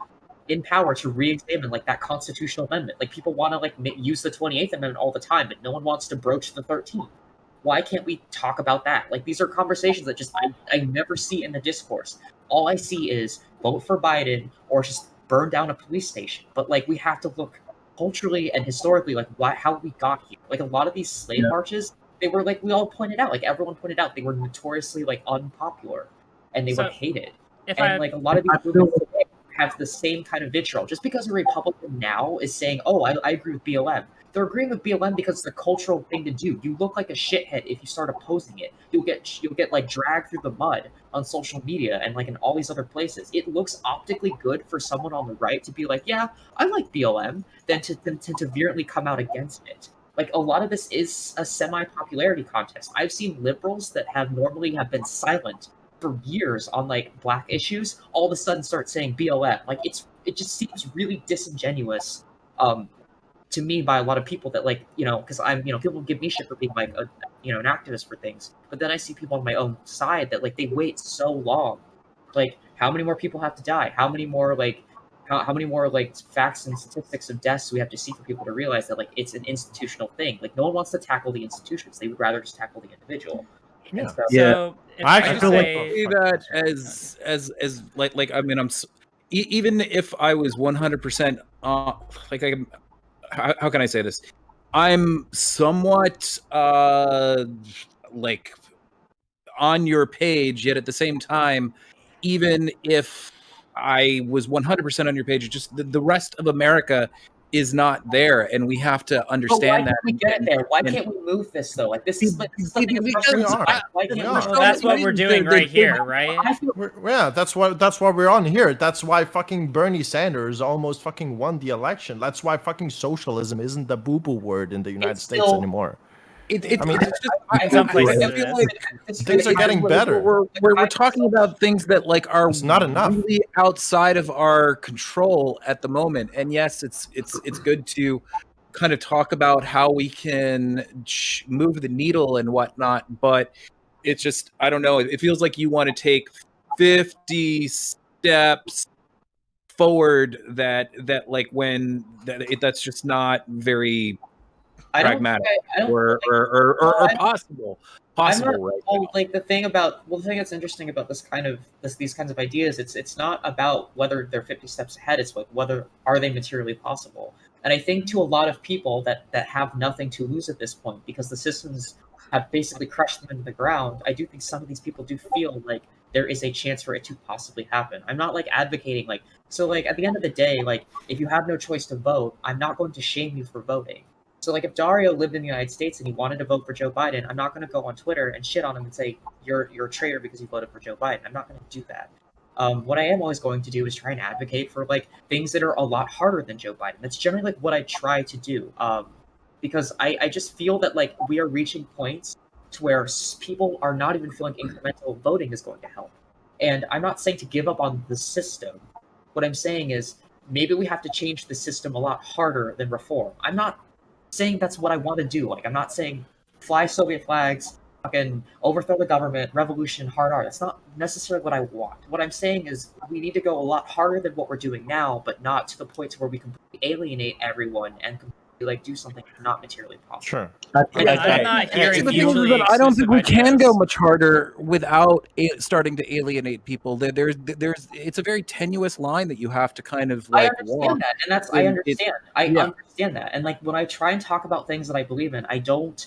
in power to re-examine like that constitutional amendment? Like, people want to like use the 28th Amendment all the time, but no one wants to broach the 13th. Why can't we talk about that? Like, these are conversations that just I never see in the discourse. All I see is vote for Biden or just burn down a police station. But like, we have to look culturally and historically like how we got here. Like, a lot of these slave marches, they were like, we all pointed out, like everyone pointed out, they were notoriously like unpopular and they were hated. Like a lot of these movements today have the same kind of vitriol. Just because a Republican now is saying, oh, I agree with BLM, they're agreeing with BLM because it's a cultural thing to do. You look like a shithead if you start opposing it. You'll get like dragged through the mud on social media and like in all these other places. It looks optically good for someone on the right to be like, yeah, I like BLM, than to virulently come out against it. Like, a lot of this is a semi-popularity contest. I've seen liberals that normally have been silent for years on like black issues all of a sudden start saying BLM. Like, it just seems really disingenuous to me by a lot of people that, like, because I'm, people give me shit for being like an activist for things, but then I see people on my own side that like they wait so long. Like, how many more people have to die? How many more like facts and statistics of deaths we have to see for people to realize that like it's an institutional thing? Like, no one wants to tackle the institutions; they would rather just tackle the individual. Yeah. So I actually feel like say that as like I mean, even if I was 100% like how can I say this? I'm somewhat like on your page, yet at the same time, even if I was 100% on your page, just the rest of America is not there, and we have to understand that. Why can't we get it there? Why can't we move this though? Like, this is something why can't we? Well, that's what we're doing right here, right? Yeah, that's why we're on here. That's why fucking Bernie Sanders almost fucking won the election. That's why fucking socialism isn't the boo-boo word in the United States anymore. I feel like things are getting better. We're talking about things that like are not enough, really outside of our control at the moment. And yes, it's good to kind of talk about how we can move the needle and whatnot, but it's just, I don't know. It feels like you want to take 50 steps forward that like when that's just not very pragmatic or possible right now. Like, the thing that's interesting about these kinds of ideas, it's not about whether they're 50 steps ahead, it's like whether are they materially possible. And I think to a lot of people that have nothing to lose at this point because the systems have basically crushed them into the ground, I do think some of these people do feel like there is a chance for it to possibly happen. I'm not like advocating like, so like at the end of the day, like if you have no choice to vote, I'm not going to shame you for voting. So like if Dario lived in the United States and he wanted to vote for Joe Biden, I'm not going to go on Twitter and shit on him and say you're a traitor because you voted for Joe Biden. I'm not going to do that. What I am always going to do is try and advocate for like things that are a lot harder than Joe Biden. That's generally like what I try to do, because I just feel that like we are reaching points to where people are not even feeling incremental voting is going to help. And I'm not saying to give up on the system. What I'm saying is maybe we have to change the system a lot harder than reform. I'm not saying that's what I want to do. Like, I'm not saying fly Soviet flags, fucking overthrow the government, revolution, hard R. That's not necessarily what I want. What I'm saying is we need to go a lot harder than what we're doing now, but not to the point to where we completely alienate everyone and completely like do something not materially possible. Sure. I'm not hearing mutually I don't think we can go much harder without starting to alienate people. There's it's a very tenuous line that you have to kind of like walk. That, and that's I understand. I understand that. And like when I try and talk about things that I believe in, I don't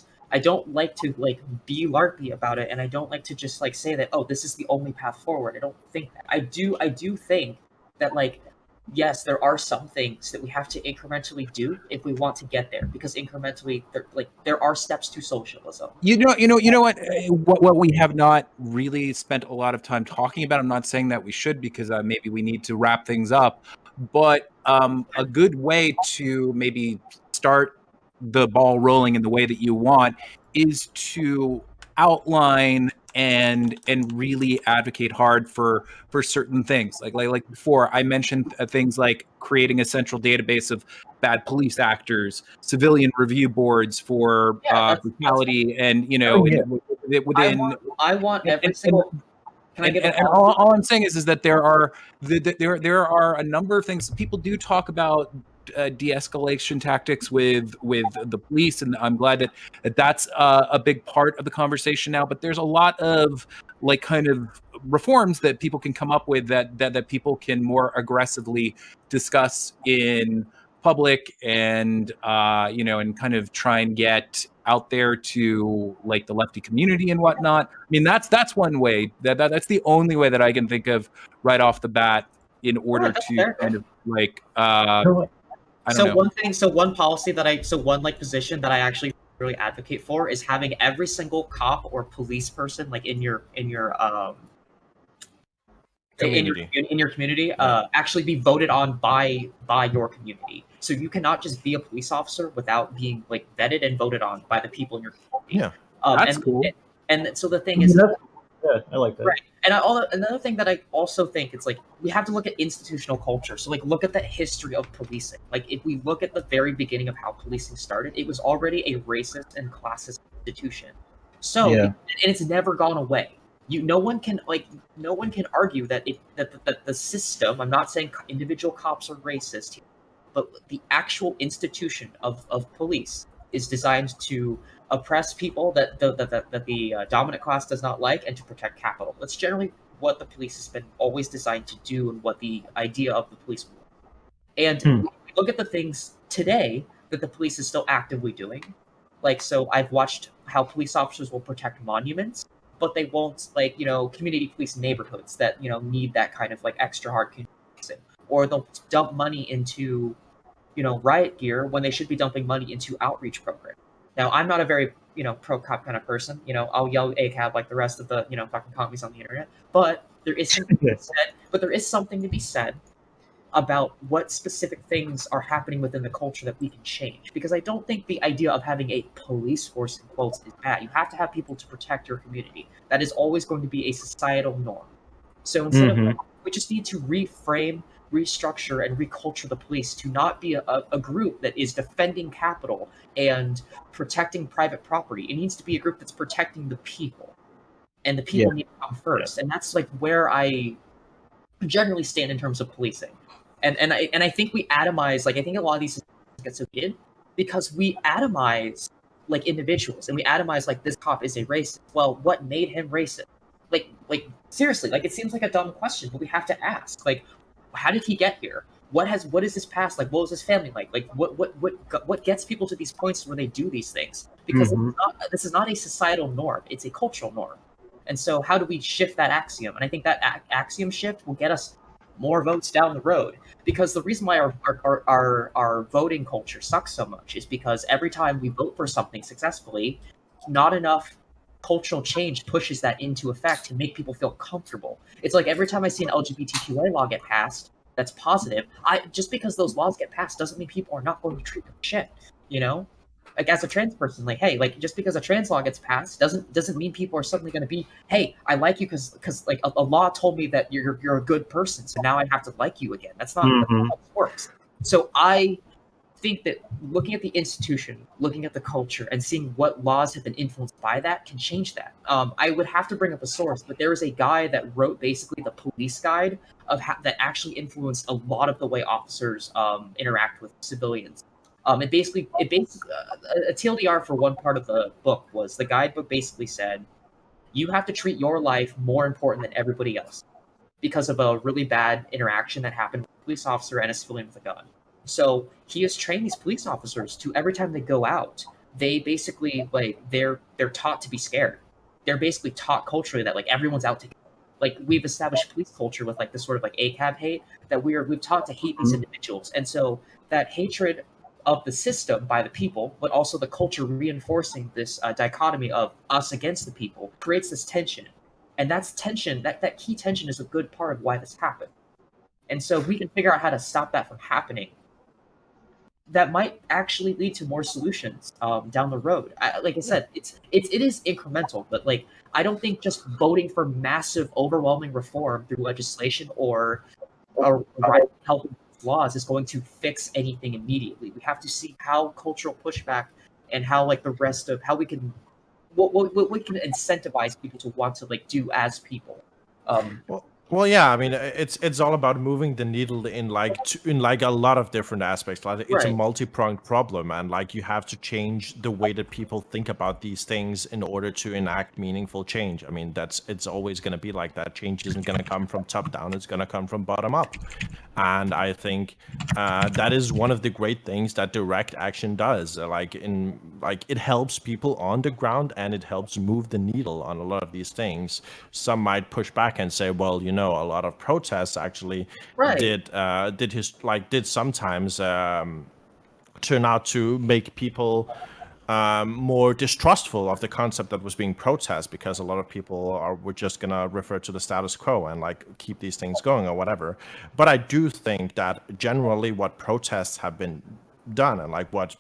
like to like be larpy about it, and I don't like to just like say that, oh, this is the only path forward. I don't think that. I do think that like, yes, there are some things that we have to incrementally do if we want to get there, because incrementally there are steps to socialism. You know what we have not really spent a lot of time talking about. I'm not saying that we should, because maybe we need to wrap things up, but a good way to maybe start the ball rolling in the way that you want is to outline and really advocate hard for certain things. Like before, I mentioned things like creating a central database of bad police actors, civilian review boards for brutality, and within. I want every and, single. Can I give a and all I'm saying is that there are a number of things. People do talk about de-escalation tactics with the police, and I'm glad that that's a big part of the conversation now. But there's a lot of like kind of reforms that people can come up with that people can more aggressively discuss in public, and and kind of try and get out there to like the lefty community and whatnot. I mean, that's one way. That's the only way that I can think of right off the bat in order to fair. kind of like I don't know. One policy one like position that I actually really advocate for is having every single cop or police person like in your Community. in your community actually be voted on by your community. So you cannot just be a police officer without being like vetted and voted on by the people in your community. Yeah, that's cool. And so the thing is, yeah, I like that. Right. And another thing that I also think it's like we have to look at institutional culture. So like look at the history of policing. Like if we look at the very beginning of how policing started, it was already a racist and classist institution. So and it's never gone away. No one can argue that the system. I'm not saying individual cops are racist here, but the actual institution of police is designed to oppress people that the dominant class does not like and to protect capital. That's generally what the police has been always designed to do and what the idea of the police was. And we look at the things today that the police is still actively doing. Like, so I've watched how police officers will protect monuments, but they won't, like, community police neighborhoods that, need that kind of, like, extra hard community policing. Or they'll dump money into, riot gear when they should be dumping money into outreach programs. Now, I'm not a very, pro-cop kind of person. I'll yell ACAB like the rest of the, fucking commies on the internet. But there is something to be said about what specific things are happening within the culture that we can change. Because I don't think the idea of having a police force, in quotes, is bad. You have to have people to protect your community. That is always going to be a societal norm. So instead of, we just need to reframe, restructure, and reculture the police to not be a group that is defending capital and protecting private property. It needs to be a group that's protecting the people. And the people need to come first. And that's like where I generally stand in terms of policing. And I think we atomize, like, I think a lot of these get so big because we atomize like individuals, and we atomize like this cop is a racist. Well, what made him racist? Like seriously, like it seems like a dumb question, but we have to ask, like, how did he get here? What is his past like? What was his family like? Like what gets people to these points where they do these things? Because this is not a societal norm; it's a cultural norm. And so, how do we shift that axiom? And I think that axiom shift will get us more votes down the road. Because the reason why our voting culture sucks so much is because every time we vote for something successfully, not enough cultural change pushes that into effect to make people feel comfortable. It's like every time I see an LGBTQA law get passed that's positive, just because those laws get passed doesn't mean people are not going to treat them shit, Like as a trans person, like, hey, like just because a trans law gets passed doesn't mean people are suddenly going to be, hey, I like you because like a law told me that you're a good person, so now I have to like you again. That's not how it works. So I think that looking at the institution, looking at the culture, and seeing what laws have been influenced by that can change that. I would have to bring up a source, but there is a guy that wrote basically the police guide of that actually influenced a lot of the way officers interact with civilians. It basically a TLDR for one part of the book was the guidebook basically said you have to treat your life more important than everybody else because of a really bad interaction that happened with a police officer and a civilian with a gun. So he has trained these police officers to every time they go out, they basically like they're taught to be scared. They're basically taught culturally that like everyone's out to, like we've established police culture with like this sort of like ACAB hate that we've taught to hate these individuals, and so that hatred of the system by the people, but also the culture reinforcing this dichotomy of us against the people creates this tension, and that's tension. That key tension is a good part of why this happened, and so if we can figure out how to stop that from happening, that might actually lead to more solutions down the road. Like I said, it is incremental, but like I don't think just voting for massive, overwhelming reform through legislation or helping laws is going to fix anything immediately. We have to see how cultural pushback and how like the rest of how we can what can incentivize people to want to like do as people? Well, yeah. I mean, it's all about moving the needle in like a lot of different aspects. Like it's a Right. multi-pronged problem, and like you have to change the way that people think about these things in order to enact meaningful change. I mean, it's always going to be like that. Change isn't going to come from top down; it's going to come from bottom up. And I think that is one of the great things that direct action does. It helps people on the ground, and it helps move the needle on a lot of these things. Some might push back and say, well, you know, a lot of protests actually Right. did sometimes turn out to make people more distrustful of the concept that was being protested, because a lot of people were just gonna refer to the status quo and like keep these things going or whatever. But I do think that generally what protests have been done, and like what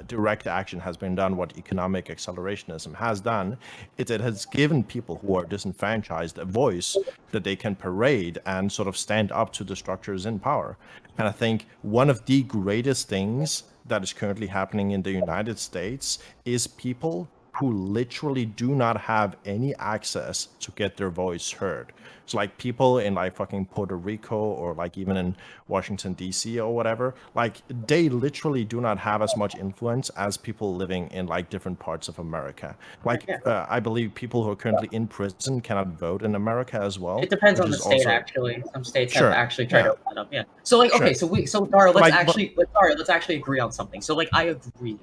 direct action has been done, what economic accelerationism has done, it has given people who are disenfranchised a voice that they can parade and sort of stand up to the structures in power. And I think one of the greatest things that is currently happening in the United States is people who literally do not have any access to get their voice heard. So like people in like fucking Puerto Rico or like even in Washington, D.C. or whatever, like they literally do not have as much influence as people living in like different parts of America. Like I believe people who are currently in prison cannot vote in America as well. It depends on which the is state, also- actually. Some states Sure, have actually tried yeah. to open it up. Yeah. So like, okay, Sure. so Dario, let's Like, let's actually agree on something. So like, I agree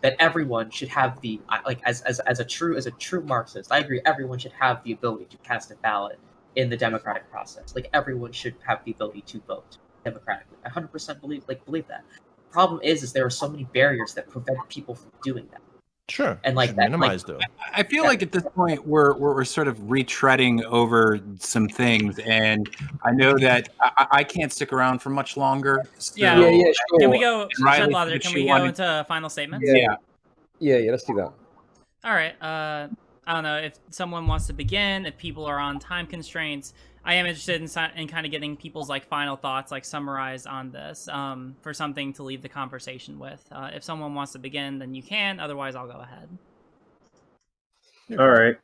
that everyone should have the like as a true Marxist, I agree everyone should have the ability to cast a ballot in the democratic process. Like everyone should have the ability to vote democratically. I 100% believe that. Problem is there are so many barriers that prevent people from doing that. Sure. And like should that, minimize like, though. I feel like at this point we're sort of retreading over some things, and I know that I can't stick around for much longer. So, Yeah. Yeah, sure. Can we go, Riley, Chud, if can you we go wanted- into final statements? Yeah, let's do that. All right. I don't know if someone wants to begin, if people are on time constraints. I am interested in kind of getting people's like final thoughts, like summarized on this, for something to leave the conversation with. If someone wants to begin, then you can. Otherwise, I'll go ahead. All right.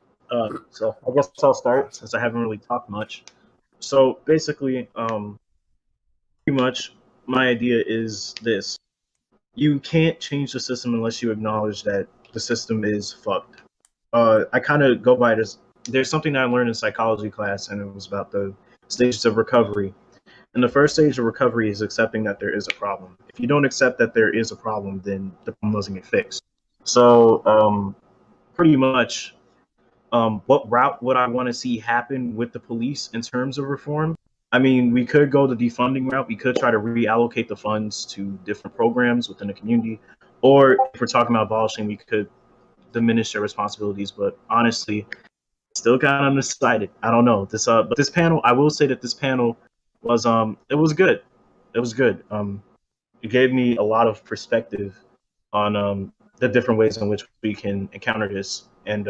So I guess I'll start since I haven't really talked much. So basically, pretty much my idea is this: you can't change the system unless you acknowledge that the system is fucked. I kind of go by this. There's something that I learned in psychology class, and it was about the stages of recovery. And the first stage of recovery is accepting that there is a problem. If you don't accept that there is a problem, then the problem doesn't get fixed. So pretty much, what route would I want to see happen with the police in terms of reform? I mean, we could go the defunding route. We could try to reallocate the funds to different programs within the community. Or if we're talking about abolishing, we could diminish their responsibilities. But honestly, still kind of undecided. I don't know. But this panel, I will say that this panel was it was good. It was good. It gave me a lot of perspective on the different ways in which we can encounter this. And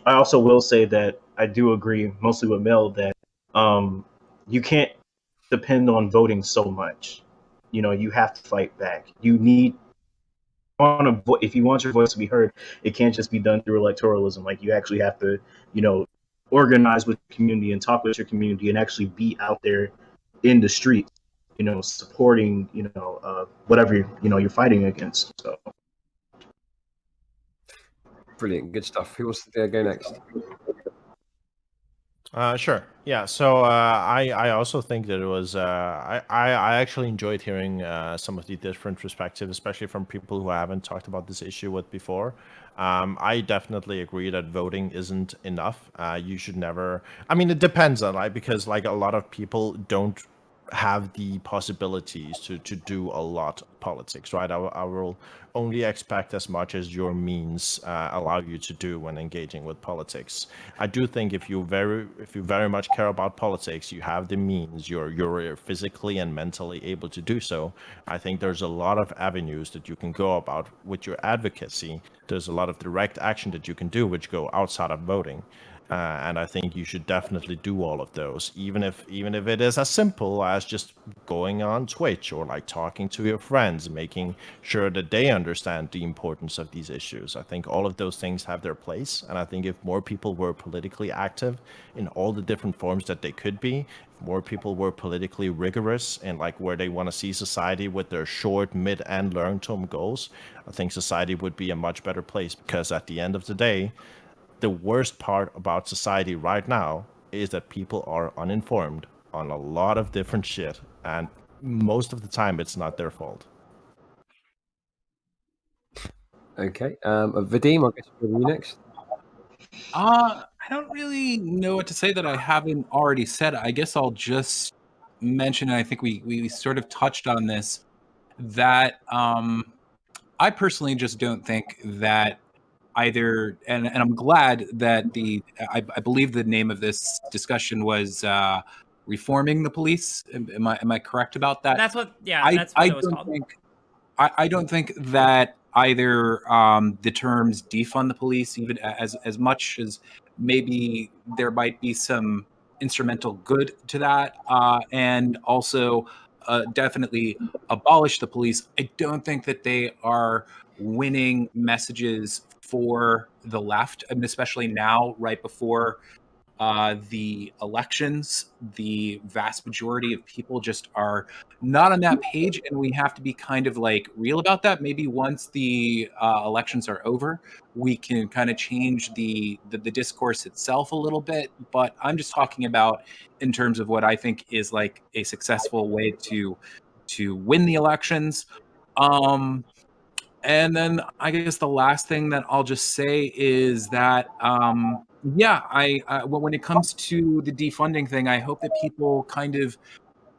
I also will say that I do agree mostly with Mel that you can't depend on voting so much. You know, you have to fight back. You need if you want your voice to be heard, it can't just be done through electoralism. Like you actually have to, you know, organize with the community and talk with your community and actually be out there in the streets, you know, supporting, you know, whatever you're fighting against. So Brilliant, good stuff. Who wants to go next? Sure. Yeah. So I also think that it was I actually enjoyed hearing some of the different perspectives, especially from people who I haven't talked about this issue with before. I definitely agree that voting isn't enough. You should never. I mean, it depends on because like a lot of people don't have the possibilities to do a lot of politics, right? I will only expect as much as your means allow you to do when engaging with politics. I do think if you very much care about politics, you have the means, you're physically and mentally able to do so. I think there's a lot of avenues that you can go about with your advocacy. There's a lot of direct action that you can do which go outside of voting. And I think you should definitely do all of those, even if it is as simple as just going on Twitch or like talking to your friends, making sure that they understand the importance of these issues. I think all of those things have their place, and I think if more people were politically active in all the different forms that they could be, if more people were politically rigorous and like where they want to see society with their short, mid, and long-term goals, I think society would be a much better place, because at the end of the day, the worst part about society right now is that people are uninformed on a lot of different shit, and most of the time it's not their fault. Okay, Vadim, I guess we'll you next. I don't really know what to say that I haven't already said. I guess I'll just mention, and I think we sort of touched on this, that I personally just don't think that either, and I'm glad that I believe the name of this discussion was reforming the police. Am I correct about that? That's what it was called. I don't think that either the terms defund the police, even as much as maybe there might be some instrumental good to that, and also definitely abolish the police, I don't think that they are winning messages for the left, and especially now, right before the elections. The vast majority of people just are not on that page, and we have to be kind of like real about that. Maybe once the elections are over, we can kind of change the discourse itself a little bit. But I'm just talking about in terms of what I think is like a successful way to win the elections. And then I guess the last thing that I'll just say is that, yeah, when it comes to the defunding thing, I hope that people kind of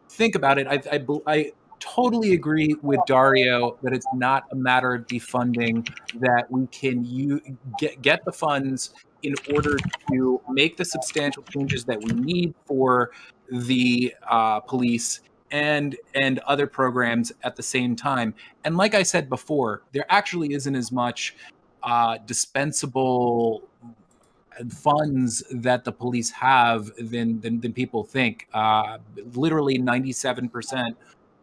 think about it. I totally agree with Dario that it's not a matter of defunding, that we can get the funds in order to make the substantial changes that we need for the police and other programs at the same time. And like I said before, there actually isn't as much dispensable funds that the police have than people think. Literally 97%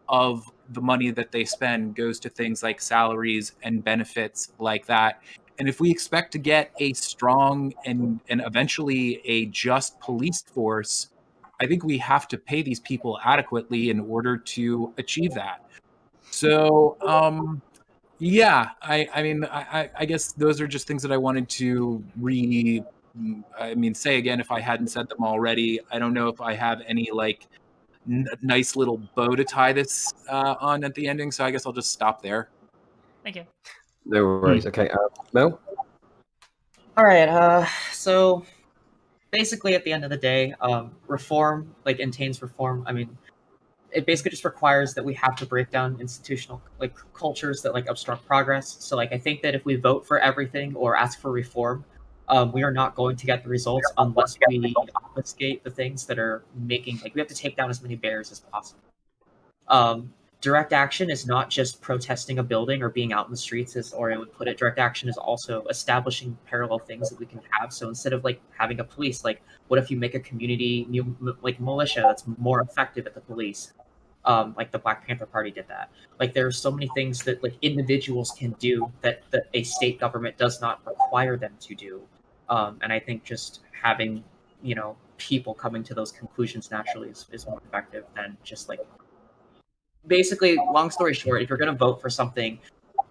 of the money that they spend goes to things like salaries and benefits like that. And if we expect to get a strong and eventually a just police force, I think we have to pay these people adequately in order to achieve that. So, yeah, I guess those are just things that I wanted to say again if I hadn't said them already. I don't know if I have any like nice little bow to tie this on at the ending, so I guess I'll just stop there. Thank you. No worries. Okay, Mel? All right. So basically, at the end of the day, reform entails reform. I mean, it basically just requires that we have to break down institutional cultures that obstruct progress. So I think that if we vote for everything or ask for reform, we are not going to get the results unless we obfuscate the things that are making we have to take down as many barriers as possible. Direct action is not just protesting a building or being out in the streets, as OreO would put it. Direct action is also establishing parallel things that we can have. So instead of having a police, what if you make a community militia that's more effective at the police? The Black Panther Party did that. There are so many things that individuals can do that a state government does not require them to do. And I think just having people coming to those conclusions naturally is more effective than just basically, long story short, if you're going to vote for something,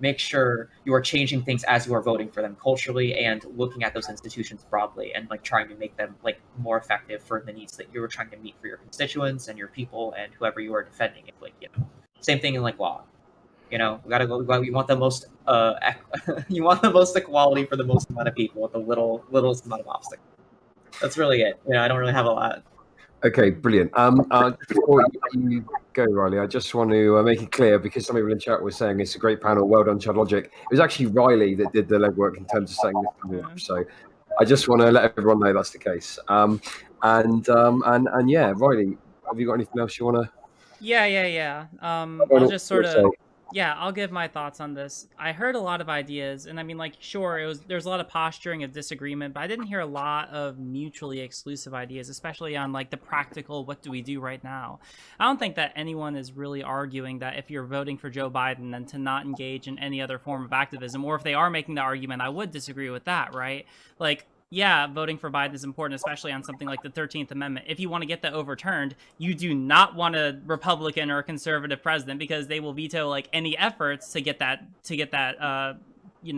make sure you are changing things as you are voting for them culturally and looking at those institutions broadly and trying to make them more effective for the needs that you're trying to meet for your constituents and your people and whoever you are defending. Same thing in law. We gotta go. We want the most. You want the most equality for the most amount of people with the littlest amount of obstacles. That's really it. I don't really have a lot. Okay, brilliant. Before you go, Riley, I just want to make it clear, because some people in chat were saying it's a great panel. Well done, Chud Logic. It was actually Riley that did the legwork in terms of setting this panel up. So I just want to let everyone know that's the case. And yeah, Riley, have you got anything else you want to? Yeah. I'll just sort of Yeah, I'll give my thoughts on this. I heard a lot of ideas, and I mean, like, sure, there's a lot of posturing of disagreement, but I didn't hear a lot of mutually exclusive ideas, especially on like the practical, what do we do right now? I don't think that anyone is really arguing that if you're voting for Joe Biden, then to not engage in any other form of activism, or if they are making the argument, I would disagree with that, right? Like, yeah, voting for Biden is important, especially on something like the 13th Amendment. If you want to get that overturned, you do not want a Republican or a conservative president because they will veto like any efforts to get that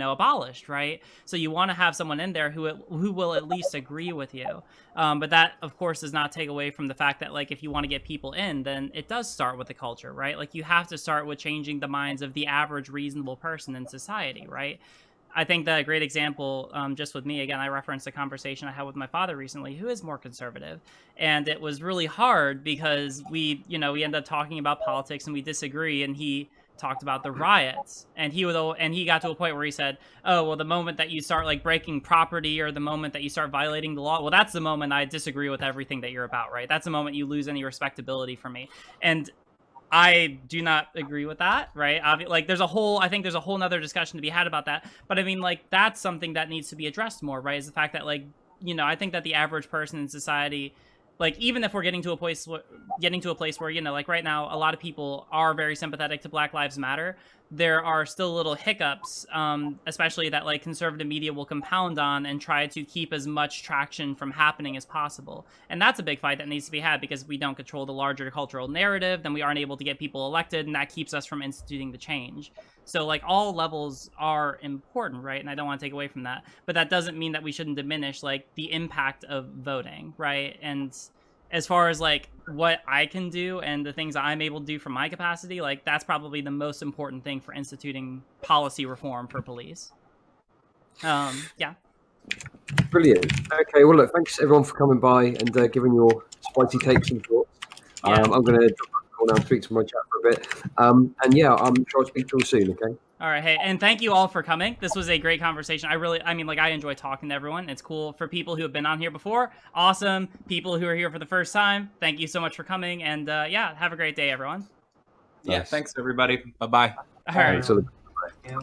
abolished, right? So you want to have someone in there who will at least agree with you. But that, of course, does not take away from the fact that like if you want to get people in, then it does start with the culture, right? Like you have to start with changing the minds of the average reasonable person in society, right? I think that a great example, just with me, again, I referenced a conversation I had with my father recently, who is more conservative. And it was really hard because we end up talking about politics and we disagree. And he talked about the riots, and he got to a point where he said, oh, well, the moment that you start like breaking property or the moment that you start violating the law, well, that's the moment I disagree with everything that you're about, right? That's the moment you lose any respectability from me. And I do not agree with that, right? Like, I think there's a whole nother discussion to be had about that. But I mean, like, that's something that needs to be addressed more, right? Is the fact that, like, I think that the average person in society, like, even if we're getting to a place where, like right now, a lot of people are very sympathetic to Black Lives Matter, there are still little hiccups, especially that like conservative media will compound on and try to keep as much traction from happening as possible. And that's a big fight that needs to be had because if we don't control the larger cultural narrative, then we aren't able to get people elected, and that keeps us from instituting the change. So like all levels are important, right? And I don't want to take away from that, but that doesn't mean that we shouldn't diminish like the impact of voting, right? And as far as like what I can do and the things I'm able to do from my capacity, like that's probably the most important thing for instituting policy reform for police. Yeah. Brilliant. Okay, well, look, thanks everyone for coming by and giving your spicy takes and thoughts. Yeah. I'm going to drop a call now and speak to my chat for a bit. And yeah, I'm sure I'll speak to you soon, okay? All right. Hey, and thank you all for coming. This was a great conversation. I enjoy talking to everyone. It's cool for people who have been on here before. Awesome. People who are here for the first time. Thank you so much for coming. And yeah, have a great day, everyone. Yeah. Thanks, everybody. Bye-bye. All right. So, Yeah.